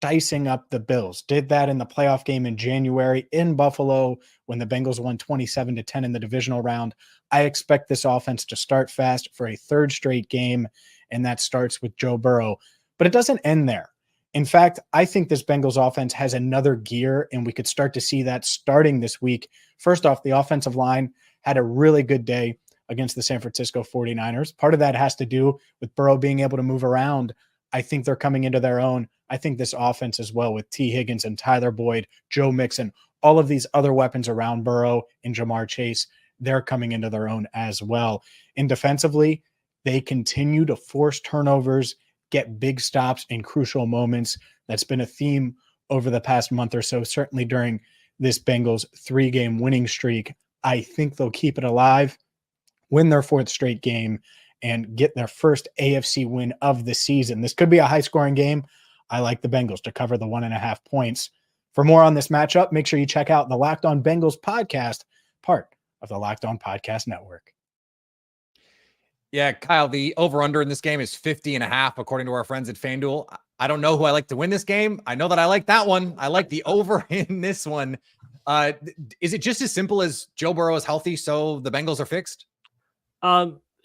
dicing up the Bills. Did that in the playoff game in January in Buffalo when the Bengals won 27-10 in the divisional round. I expect this offense to start fast for a third straight game, and that starts with Joe Burrow. But it doesn't end there. In fact, I think this Bengals offense has another gear, and we could start to see that starting this week. First off, the offensive line had a really good day against the San Francisco 49ers. Part of that has to do with Burrow being able to move around. I think they're coming into their own. I think this offense as well, with T. Higgins and Tyler Boyd, Joe Mixon, all of these other weapons around Burrow and Jamar Chase, they're coming into their own as well. And defensively, they continue to force turnovers, get big stops in crucial moments. That's been a theme over the past month or so, certainly during this Bengals 3-game winning streak. I think they'll keep it alive, win their fourth straight game, and get their first AFC win of the season. This could be a high-scoring game. I like the Bengals to cover the 1.5 points. For more on this matchup, make sure you check out the Locked On Bengals podcast, part of the Locked On Podcast Network. Yeah, Kyle, the over-under in this game is 50.5, according to our friends at FanDuel. I don't know who I like to win this game. I know that I like that one. I like the over in this one. Is it just as simple as Joe Burrow is healthy, so the Bengals are fixed?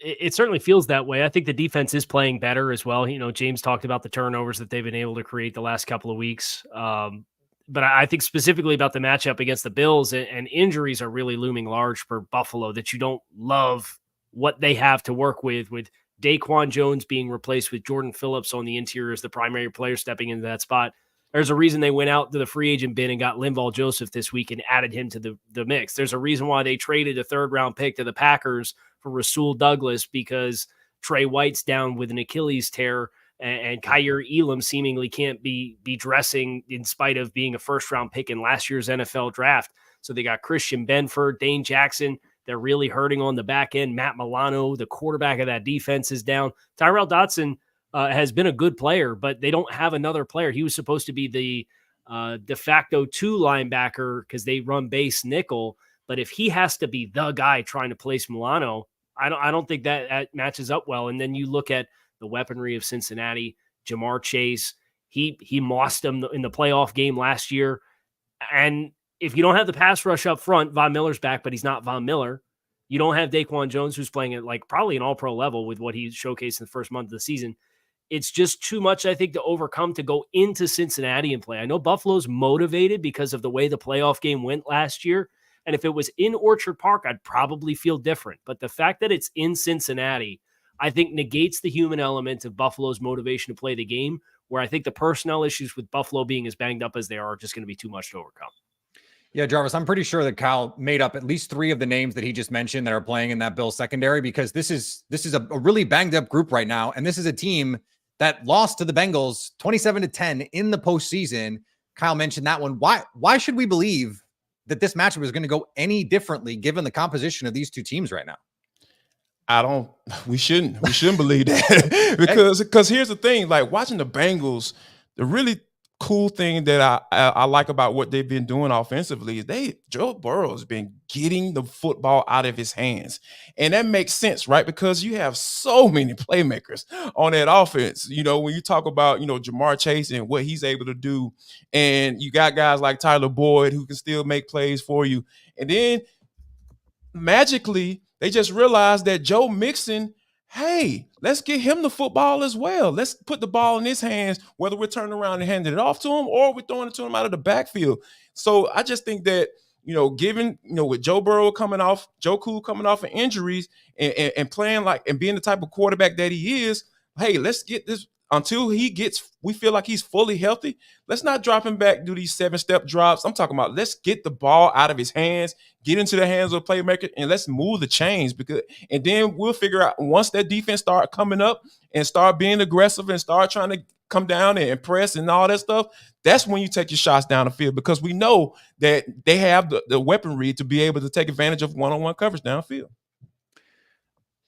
It certainly feels that way. I think the defense is playing better as well. You know, James talked about the turnovers that they've been able to create the last couple of weeks. But I think specifically about the matchup against the Bills, and injuries are really looming large for Buffalo, that you don't love what they have to work with Daquan Jones being replaced with Jordan Phillips on the interior as the primary player stepping into that spot. There's a reason they went out to the free agent bin and got Linval Joseph this week and added him to the mix. There's a reason why they traded a third-round pick to the Packers for Rasul Douglas, because Trey White's down with an Achilles tear, and Kyer Elam seemingly can't be dressing in spite of being a first-round pick in last year's NFL draft. So they got Christian Benford, Dane Jackson. They're really hurting on the back end. Matt Milano, the quarterback of that defense, is down. Tyrell Dodson has been a good player, but they don't have another player. He was supposed to be the de facto 2 linebacker because they run base nickel. But if he has to be the guy trying to place Milano, I don't think that matches up well. And then you look at the weaponry of Cincinnati, Jamar Chase. He mossed them in the playoff game last year. And if you don't have the pass rush up front, Von Miller's back, but he's not Von Miller. You don't have Daquan Jones, who's playing at like probably an all-pro level with what he showcased in the first month of the season. It's just too much, I think, to overcome to go into Cincinnati and play. I know Buffalo's motivated because of the way the playoff game went last year. And if it was in Orchard Park, I'd probably feel different. But the fact that it's in Cincinnati, I think negates the human element of Buffalo's motivation to play the game, where I think the personnel issues with Buffalo being as banged up as they are just going to be too much to overcome. Yeah, Jarvis, I'm pretty sure that Kyle made up at least 3 of the names that he just mentioned that are playing in that Bills secondary, because this is a really banged up group right now. And this is a team that lost to the Bengals 27-10 in the postseason. Kyle mentioned that one. Why should we believe that this matchup is going to go any differently given the composition of these two teams right now? We shouldn't believe that because here's the thing, like watching the Bengals, the really cool thing that I like about what they've been doing offensively is Joe Burrow has been getting the football out of his hands. And that makes sense, right? Because you have so many playmakers on that offense. You know, when you talk about, Jamar Chase and what he's able to do, and you got guys like Tyler Boyd who can still make plays for you. And then magically, they just realized that Joe Mixon, hey, let's get him the football as well. Let's put the ball in his hands, whether we're turning around and handing it off to him or we're throwing it to him out of the backfield. So I just think that, given, with Joe Cool coming off of injuries and playing and being the type of quarterback that he is, hey, let's get this until we feel like he's fully healthy. Let's not drop him back, do these 7-step drops. I'm talking about let's get the ball out of his hands, get into the hands of a playmaker, and let's move the chains. And then we'll figure out once that defense start coming up and start being aggressive and start trying to come down and press and all that stuff, that's when you take your shots down the field, because we know that they have the weaponry to be able to take advantage of one-on-one coverage downfield.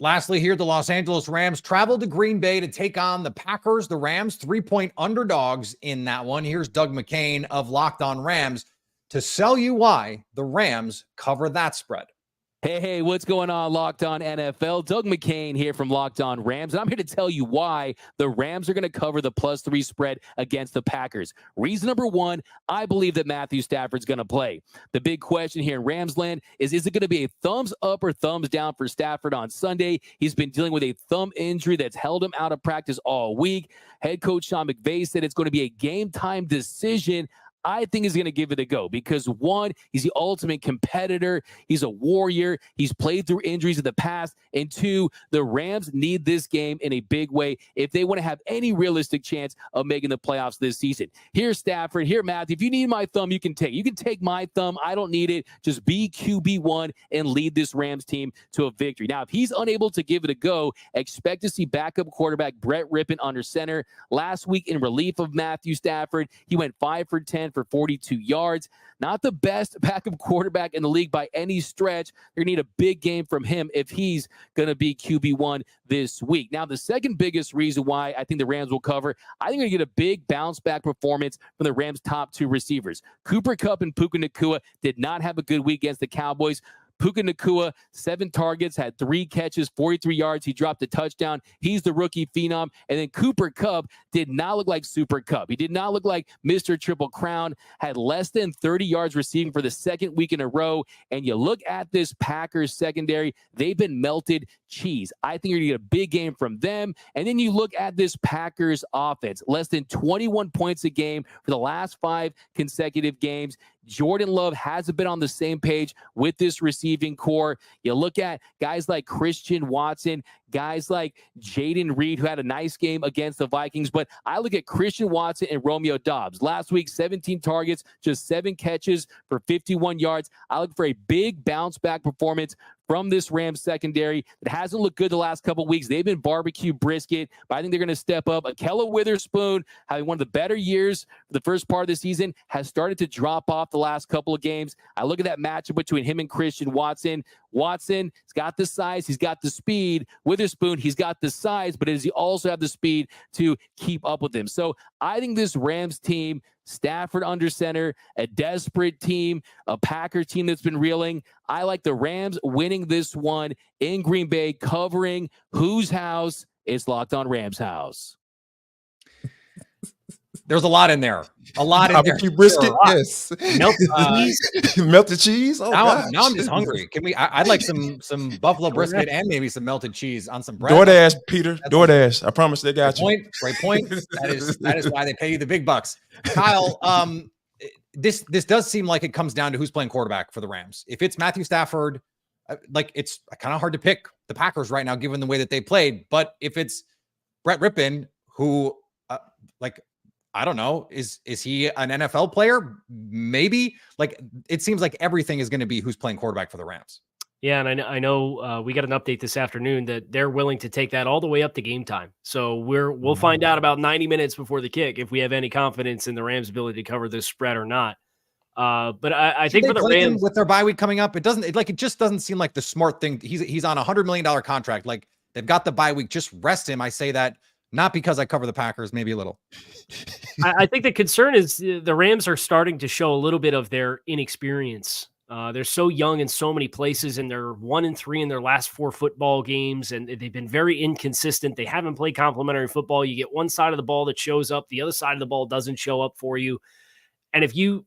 Lastly, here, the Los Angeles Rams traveled to Green Bay to take on the Packers. The Rams 3-point underdogs in that one. Here's Doug McCain of Locked On Rams to sell you why the Rams cover that spread. Hey, what's going on, Locked On NFL? Doug McCain here from Locked On Rams, and I'm here to tell you why the Rams are going to cover the +3 spread against the Packers. Reason number 1, I believe that Matthew Stafford's going to play. The big question here in Ramsland is it going to be a thumbs up or thumbs down for Stafford on Sunday? He's been dealing with a thumb injury that's held him out of practice all week. Head coach Sean McVay said it's going to be a game-time decision. I think he's going to give it a go because, 1, he's the ultimate competitor. He's a warrior. He's played through injuries in the past. And 2, the Rams need this game in a big way if they want to have any realistic chance of making the playoffs this season. Here's Stafford. Here, Matthew. If you need my thumb, you can take it. You can take my thumb. I don't need it. Just be QB1 and lead this Rams team to a victory. Now, if he's unable to give it a go, expect to see backup quarterback Brett Rippon under center. Last week, in relief of Matthew Stafford, he went 5 for 10 for 42 yards. Not the best backup quarterback in the league by any stretch. They're going to need a big game from him if he's going to be QB1 this week. Now, the second biggest reason why I think the Rams will cover, I think they're going to get a big bounce back performance from the Rams' top 2 receivers. Cooper Kupp and Puka Nacua did not have a good week against the Cowboys. Puka Nacua, 7 targets, had 3 catches, 43 yards. He dropped a touchdown. He's the rookie phenom. And then Cooper Kupp did not look like Super Kupp. He did not look like Mr. Triple Crown, had less than 30 yards receiving for the second week in a row. And you look at this Packers secondary, they've been melted cheese. I think you're going to get a big game from them. And then you look at this Packers offense, less than 21 points a game for the last 5 consecutive games. Jordan Love hasn't been on the same page with this receiving core. You look at guys like Christian Watson, guys like Jaden Reed, who had a nice game against the Vikings. But I look at Christian Watson and Romeo Doubs. Last week, 17 targets, just 7 catches for 51 yards. I look for a big bounce back performance from this Rams secondary that hasn't looked good the last couple of weeks. They've been barbecue brisket, but I think they're going to step up. Ahkello Witherspoon, having one of the better years for the first part of the season, has started to drop off the last couple of games. I look at that matchup between him and Christian Watson. Watson, he's got the size, he's got the speed. Witherspoon, he's got the size, but does he also have the speed to keep up with him? So I think this Rams team, Stafford under center, a desperate team, a Packer team that's been reeling. I like the Rams winning this one in Green Bay, covering whose house? It's Locked On Rams house. There's a lot in there. A lot in there. Barbecue brisket, Sure. yes. Melted cheese. Melted cheese. Oh, Now I'm just hungry. Can we? I'd like some buffalo brisket and maybe some melted cheese on some bread. DoorDash, Peter. DoorDash. I promise they got you. Great point. That is why they pay you the big bucks. Kyle, this does seem like it comes down to who's playing quarterback for the Rams. If it's Matthew Stafford, like it's kind of hard to pick the Packers right now, given the way that they played. But if it's Brett Rippon, who I don't know, is he an NFL player? Maybe. Like it seems like everything is going to be who's playing quarterback for the Rams. Yeah, and I know we got an update this afternoon that they're willing to take that all the way up to game time. So we'll find out about 90 minutes before the kick if we have any confidence in the Rams' ability to cover this spread or not. But I think for the Rams with their bye week coming up, it just doesn't seem like the smart thing. He's on $100 million contract. Like they've got the bye week, just rest him. I say that not because I cover the Packers, maybe a little. I think the concern is the Rams are starting to show a little bit of their inexperience. They're so young in so many places, and they're 1-3 in their last 4 football games, and they've been very inconsistent. They haven't played complementary football. You get one side of the ball that shows up, the other side of the ball doesn't show up for you. And if you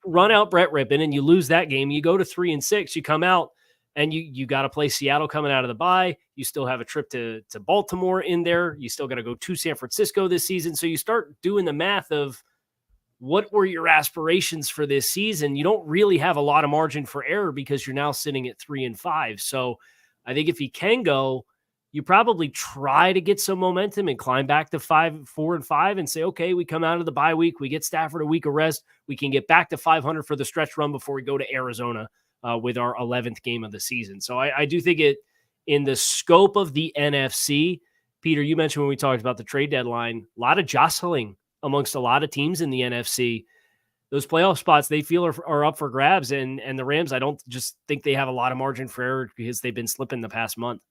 run out Brett Rippon and you lose that game, you go to 3-6, you come out and you got to play Seattle coming out of the bye. You still have a trip to Baltimore in there. You still got to go to San Francisco this season. So you start doing the math of what were your aspirations for this season. You don't really have a lot of margin for error because you're now sitting at 3-5. So I think if he can go, you probably try to get some momentum and climb back to 4-5 and say, okay, we come out of the bye week, we get Stafford a week of rest, we can get back to 500 for the stretch run before we go to Arizona with our 11th game of the season. So I do think it, in the scope of the NFC, Peter, you mentioned when we talked about the trade deadline, a lot of jostling amongst a lot of teams in the NFC. Those playoff spots they feel are up for grabs, and the Rams, I don't just think they have a lot of margin for error because they've been slipping the past month.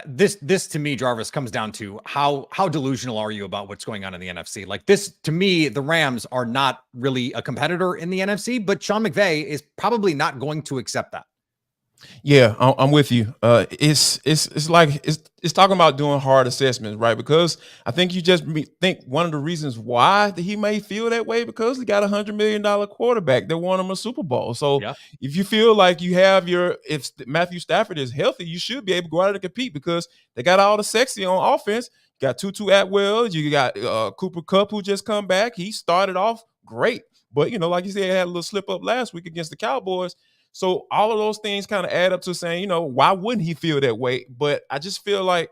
This to me, Jarvis, comes down to how delusional are you about what's going on in the NFC? Like this, to me, the Rams are not really a competitor in the NFC, but Sean McVay is probably not going to accept that. Yeah, I'm with you. It's like it's talking about doing hard assessments, right? Because I think you just think one of the reasons why that he may feel that way because he got $100 million quarterback that won him a Super Bowl. So if you feel like you have if Matthew Stafford is healthy, you should be able to go out and compete because they got all the sexy on offense. You got Tutu Atwell, you got Cooper Kupp who just come back. He started off great, but like you said, he had a little slip up last week against the Cowboys. So all of those things kind of add up to saying, why wouldn't he feel that way? But I just feel like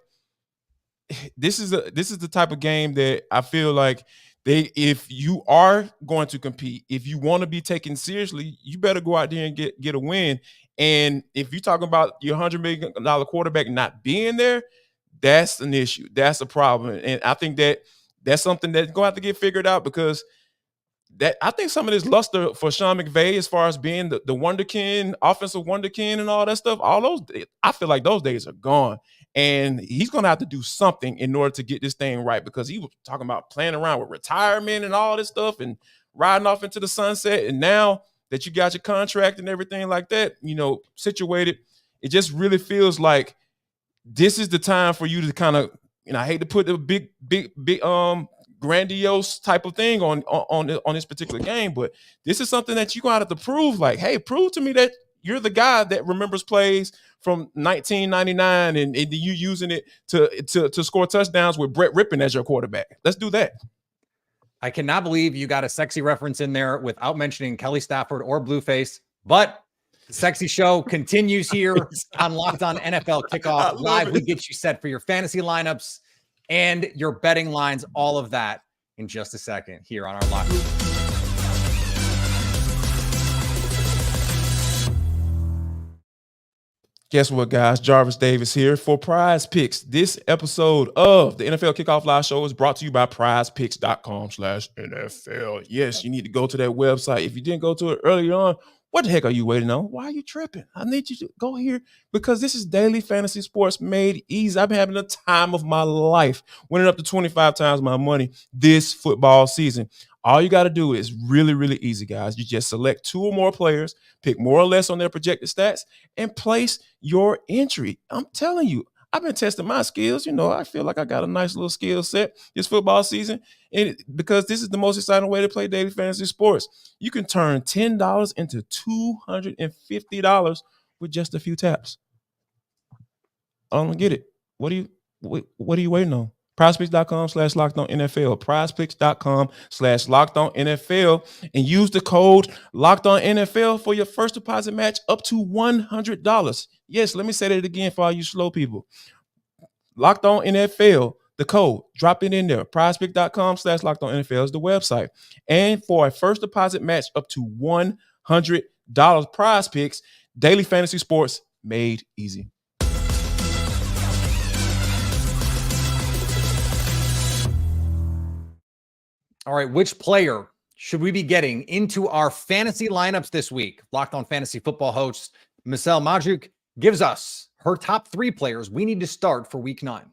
this is the type of game that I feel like if you are going to compete, if you want to be taken seriously, you better go out there and get a win. And if you're talking about your $100 million quarterback not being there, that's an issue. That's a problem. And I think that's something that's going to have to get figured out because I think some of this luster for Sean McVay as far as being the wonderkin, offensive wonderkin and all that stuff, I feel like those days are gone. And he's going to have to do something in order to get this thing right because he was talking about playing around with retirement and all this stuff and riding off into the sunset. And now that you got your contract and everything like that, situated, it just really feels like this is the time for you to kind of, I hate to put the big grandiose type of thing on this particular game, but this is something that you got to prove. Like, hey, prove to me that you're the guy that remembers plays from 1999 and you using it to score touchdowns with Brett Rippon as your quarterback. Let's do that. I cannot believe you got a sexy reference in there without mentioning Kelly Stafford or Blueface, but the sexy show continues here on Locked On NFL Kickoff Live. We get you set for your fantasy lineups and your betting lines, all of that in just a second here on our Locked. Guess what, guys? Jarvis Davis here for Prize Picks. This episode of the NFL Kickoff Live Show is brought to you by prizepicks.com/NFL. Yes, you need to go to that website. If you didn't go to it earlier on, What the heck are you waiting on? Why are you tripping? I need you to go here because this is daily fantasy sports made easy. I've been having the time of my life, winning up to 25 times my money this football season. All you got to do is really, really easy, guys. You just select 2 or more players, pick more or less on their projected stats, and place your entry. I'm telling you, I've been testing my skills. I feel like I got a nice little skill set this football season. And because this is the most exciting way to play daily fantasy sports. You can turn $10 into $250 with just a few taps. I don't get it. What are you waiting on? PrizePicks.com/LockedOnNFL. PrizePicks.com/LockedOnNFL, and use the code LockedOnNFL for your first deposit match up to $100. Yes, let me say that again for all you slow people. LockedOnNFL, the code, drop it in there. PrizePicks.com/LockedOnNFL is the website, and for a first deposit match up to $100. Prize Picks, daily fantasy sports made easy. All right, which player should we be getting into our fantasy lineups this week? Locked On Fantasy Football host Michelle Majuk gives us her top 3 players we need to start for week 9.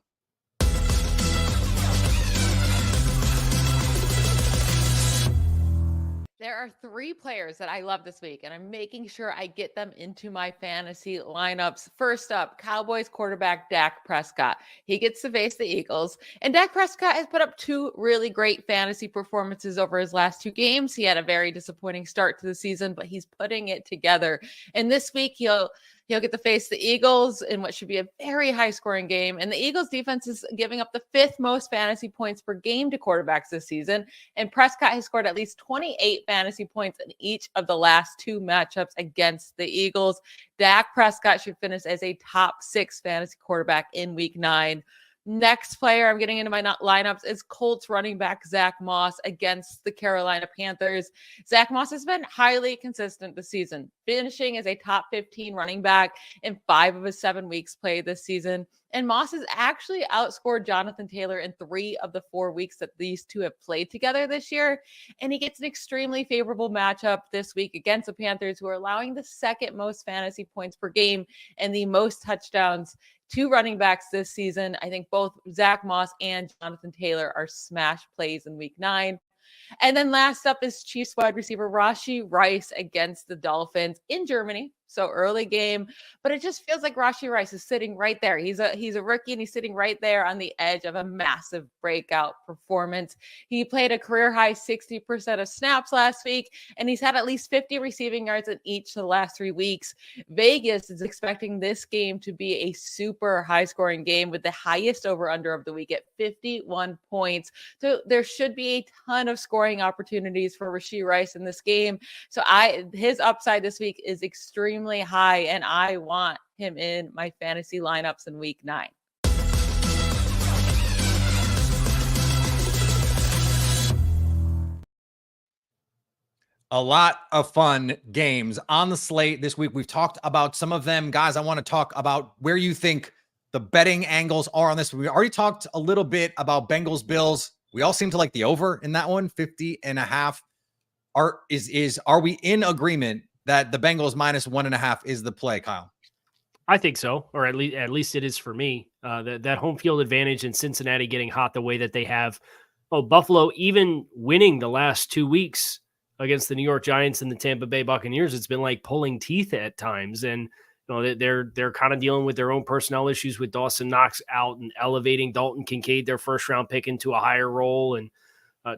There are 3 players that I love this week, and I'm making sure I get them into my fantasy lineups. First up, Cowboys quarterback Dak Prescott. He gets to face the Eagles, and Dak Prescott has put up 2 really great fantasy performances over his last 2 games. He had a very disappointing start to the season, but he's putting it together. And this week, he'll get to face the Eagles in what should be a very high-scoring game. And the Eagles' defense is giving up the 5th most fantasy points per game to quarterbacks this season. And Prescott has scored at least 28 fantasy points in each of the last 2 matchups against the Eagles. Dak Prescott should finish as a top 6 fantasy quarterback in week 9. Next player I'm getting into my lineups is Colts running back Zach Moss against the Carolina Panthers. Zach Moss has been highly consistent this season, finishing as a top 15 running back in 5 of his 7 weeks played this season. And Moss has actually outscored Jonathan Taylor in 3 of the 4 weeks that these two have played together this year. And he gets an extremely favorable matchup this week against the Panthers, who are allowing the 2nd most fantasy points per game and the most touchdowns to running backs this season. I think both Zach Moss and Jonathan Taylor are smash plays in week 9. And then last up is Chiefs wide receiver Rashee Rice against the Dolphins in Germany. So early game, but it just feels like Rashee Rice is sitting right there. He's a rookie, and he's sitting right there on the edge of a massive breakout performance. He played a career high 60% of snaps last week, and he's had at least 50 receiving yards in each of the last 3 weeks. Vegas is expecting this game to be a super high scoring game with the highest over under of the week at 51 points. So there should be a ton of scoring opportunities for Rashee Rice in this game. So his upside this week is extremely high, and I want him in my fantasy lineups in week 9. A lot of fun games on the slate this week. We've talked about some of them. Guys, I want to talk about where you think the betting angles are on this. We already talked a little bit about Bengals Bills. We all seem to like the over in that one, 50.5. Are we in agreement that the Bengals -1.5 is the play, Kyle? I think so, or at least it is for me. That home field advantage in Cincinnati getting hot the way that they have. Oh, Buffalo even winning the last 2 weeks against the New York Giants and the Tampa Bay Buccaneers. It's been like pulling teeth at times, and they're kind of dealing with their own personnel issues with Dawson Knox out and elevating Dalton Kincaid, their first round pick, into a higher role, and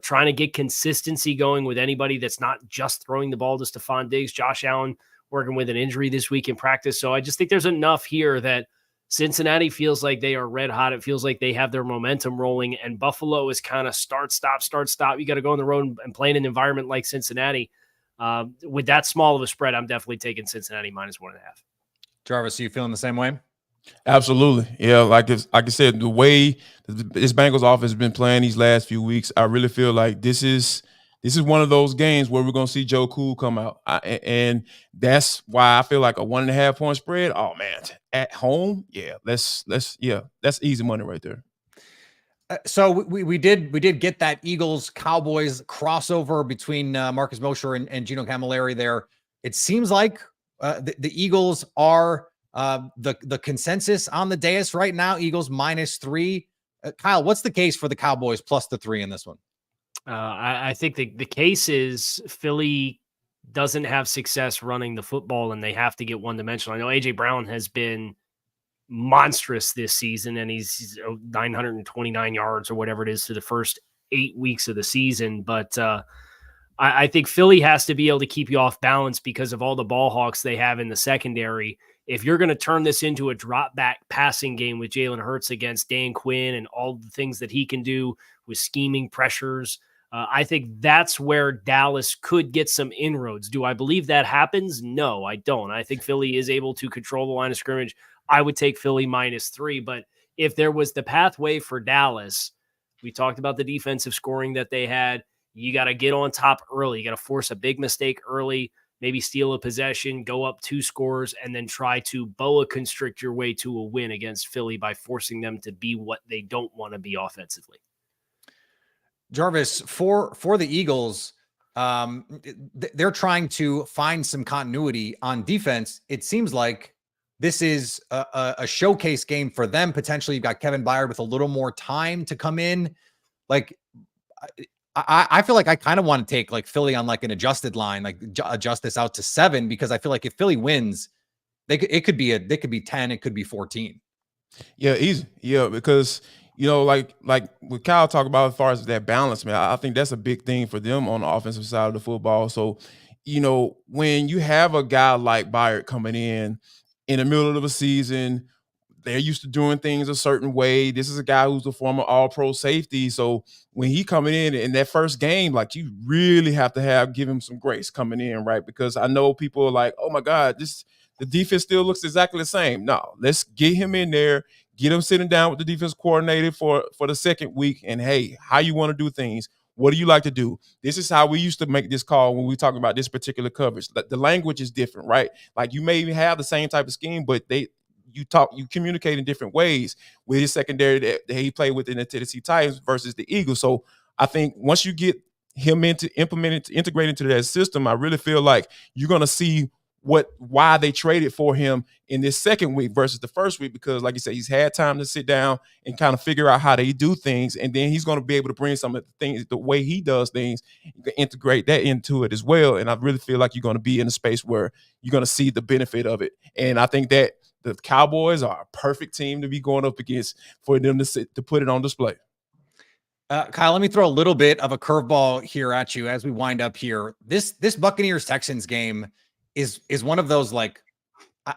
trying to get consistency going with anybody that's not just throwing the ball to Stephon Diggs. Josh Allen working with an injury this week in practice. So I just think there's enough here that Cincinnati feels like they are red hot. It feels like they have their momentum rolling, and Buffalo is kind of start, stop. You got to go on the road and play in an environment like Cincinnati. With that small of a spread, I'm definitely taking Cincinnati -1.5. Jarvis, are you feeling the same way? Absolutely. Yeah, like I said, the way this Bengals offense has been playing these last few weeks, I really feel like this is one of those games where we're going to see Joe Cool come out. And that's why I feel like a 1.5 point spread. Oh man, at home. Yeah, that's easy money right there. So we did get that Eagles Cowboys crossover between Marcus Mosher and Gino Camilleri there. it seems like the Eagles are the consensus on the dais right now. Eagles -3. Kyle, what's the case for the Cowboys plus the 3 in this one? I think the case is Philly doesn't have success running the football, and they have to get one-dimensional. I know A.J. Brown has been monstrous this season, and he's 929 yards or whatever it is to the first 8 weeks of the season. But I think Philly has to be able to keep you off balance because of all the ball hawks they have in the secondary. If you're going to turn this into a drop-back passing game with Jalen Hurts against Dan Quinn and all the things that he can do with scheming pressures, I think that's where Dallas could get some inroads. Do I believe that happens? No, I don't. I think Philly is able to control the line of scrimmage. I would take Philly -3, but if there was the pathway for Dallas, we talked about the defensive scoring that they had. You got to get on top early. You got to force a big mistake early, maybe steal a possession, go up 2 scores, and then try to boa constrict your way to a win against Philly by forcing them to be what they don't want to be offensively. Jarvis, for the Eagles, they're trying to find some continuity on defense. It seems like this is a showcase game for them. Potentially, you've got Kevin Byard with a little more time to come in. Like, I feel like I kind of want to take like Philly on like an adjusted line, like adjust this out to 7, because I feel like if Philly wins, it could be 10, it could be 14. Yeah, easy. Yeah, because like what Kyle talked about as far as that balance, man, I think that's a big thing for them on the offensive side of the football. So, when you have a guy like Byard coming in the middle of a season, they're used to doing things a certain way. This is a guy who's a former all-pro safety. So when he coming in that first game, like, you really have to give him some grace coming in, right? Because I know people are like, oh my God, the defense still looks exactly the same. No, let's get him in there, get him sitting down with the defense coordinator for the second week. And hey, how you want to do things? What do you like to do? This is how we used to make this call when we talk about this particular coverage. The language is different, right? Like, you may even have the same type of scheme, but you communicate in different ways with his secondary that he played with in the Tennessee Titans versus the Eagles. So I think once you get him integrated into that system, I really feel like you're going to see why they traded for him in this second week versus the first week, because like you said, he's had time to sit down and kind of figure out how they do things. And then he's going to be able to bring some of the things, the way he does things, you can integrate that into it as well. And I really feel like you're going to be in a space where you're going to see the benefit of it. And I think that the Cowboys are a perfect team to be going up against for them to put it on display. Kyle, let me throw a little bit of a curveball here at you as we wind up here. This Buccaneers-Texans game is one of those like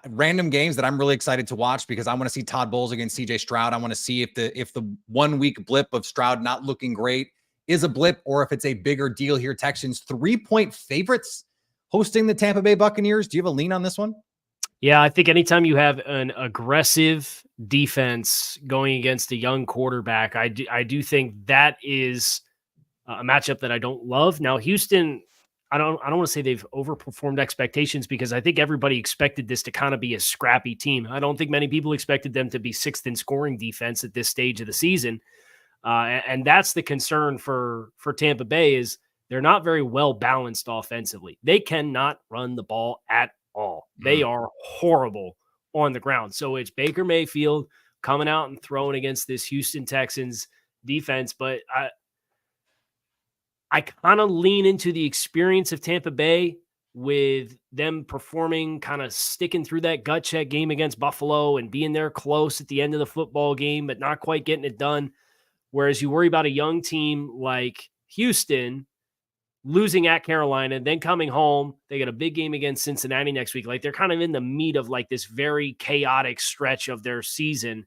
random games that I'm really excited to watch, because I want to see Todd Bowles against CJ Stroud. I want to see if the 1 week blip of Stroud not looking great is a blip, or if it's a bigger deal here. Texans 3-point favorites hosting the Tampa Bay Buccaneers. Do you have a lean on this one? Yeah, I think anytime you have an aggressive defense going against a young quarterback, I do think that is a matchup that I don't love. Now, Houston, I don't want to say they've overperformed expectations, because I think everybody expected this to kind of be a scrappy team. I don't think many people expected them to be 6th in scoring defense at this stage of the season. And that's the concern for Tampa Bay, is they're not very well balanced offensively. They cannot run the ball at all. They are horrible on the ground. So it's Baker Mayfield coming out and throwing against this Houston Texans defense. But I kind of lean into the experience of Tampa Bay with them performing, kind of sticking through that gut check game against Buffalo and being there close at the end of the football game, but not quite getting it done. Whereas you worry about a young team like Houston losing at Carolina, then coming home, they got a big game against Cincinnati next week. Like, they're kind of in the meat of like this very chaotic stretch of their season.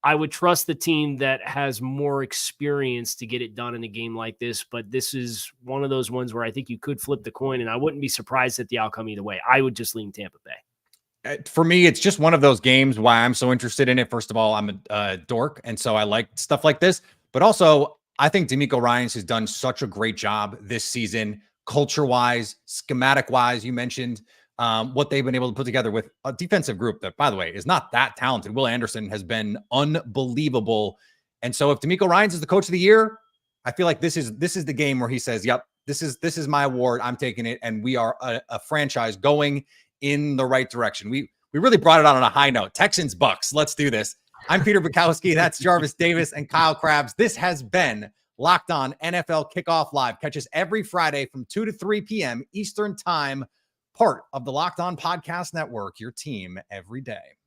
I would trust the team that has more experience to get it done in a game like this, but this is one of those ones where I think you could flip the coin, and I wouldn't be surprised at the outcome either way. I would just lean Tampa Bay. For me, it's just one of those games why I'm so interested in it. First of all, I'm a dork, and so I like stuff like this, but also I think D'Amico Ryans has done such a great job this season, culture-wise, schematic-wise. You mentioned what they've been able to put together with a defensive group that, by the way, is not that talented. Will Anderson has been unbelievable. And so if D'Amico Ryans is the coach of the year, I feel like this is the game where he says, yep, This is my award. I'm taking it, and we are a franchise going in the right direction. We really brought it on a high note. Texans, Bucks. Let's do this. I'm Peter Bukowski. That's Jarvis Davis and Kyle Krabs. This has been Locked On NFL Kickoff Live. Catch us every Friday from 2 to 3 p.m. Eastern Time, part of the Locked On Podcast Network, your team every day.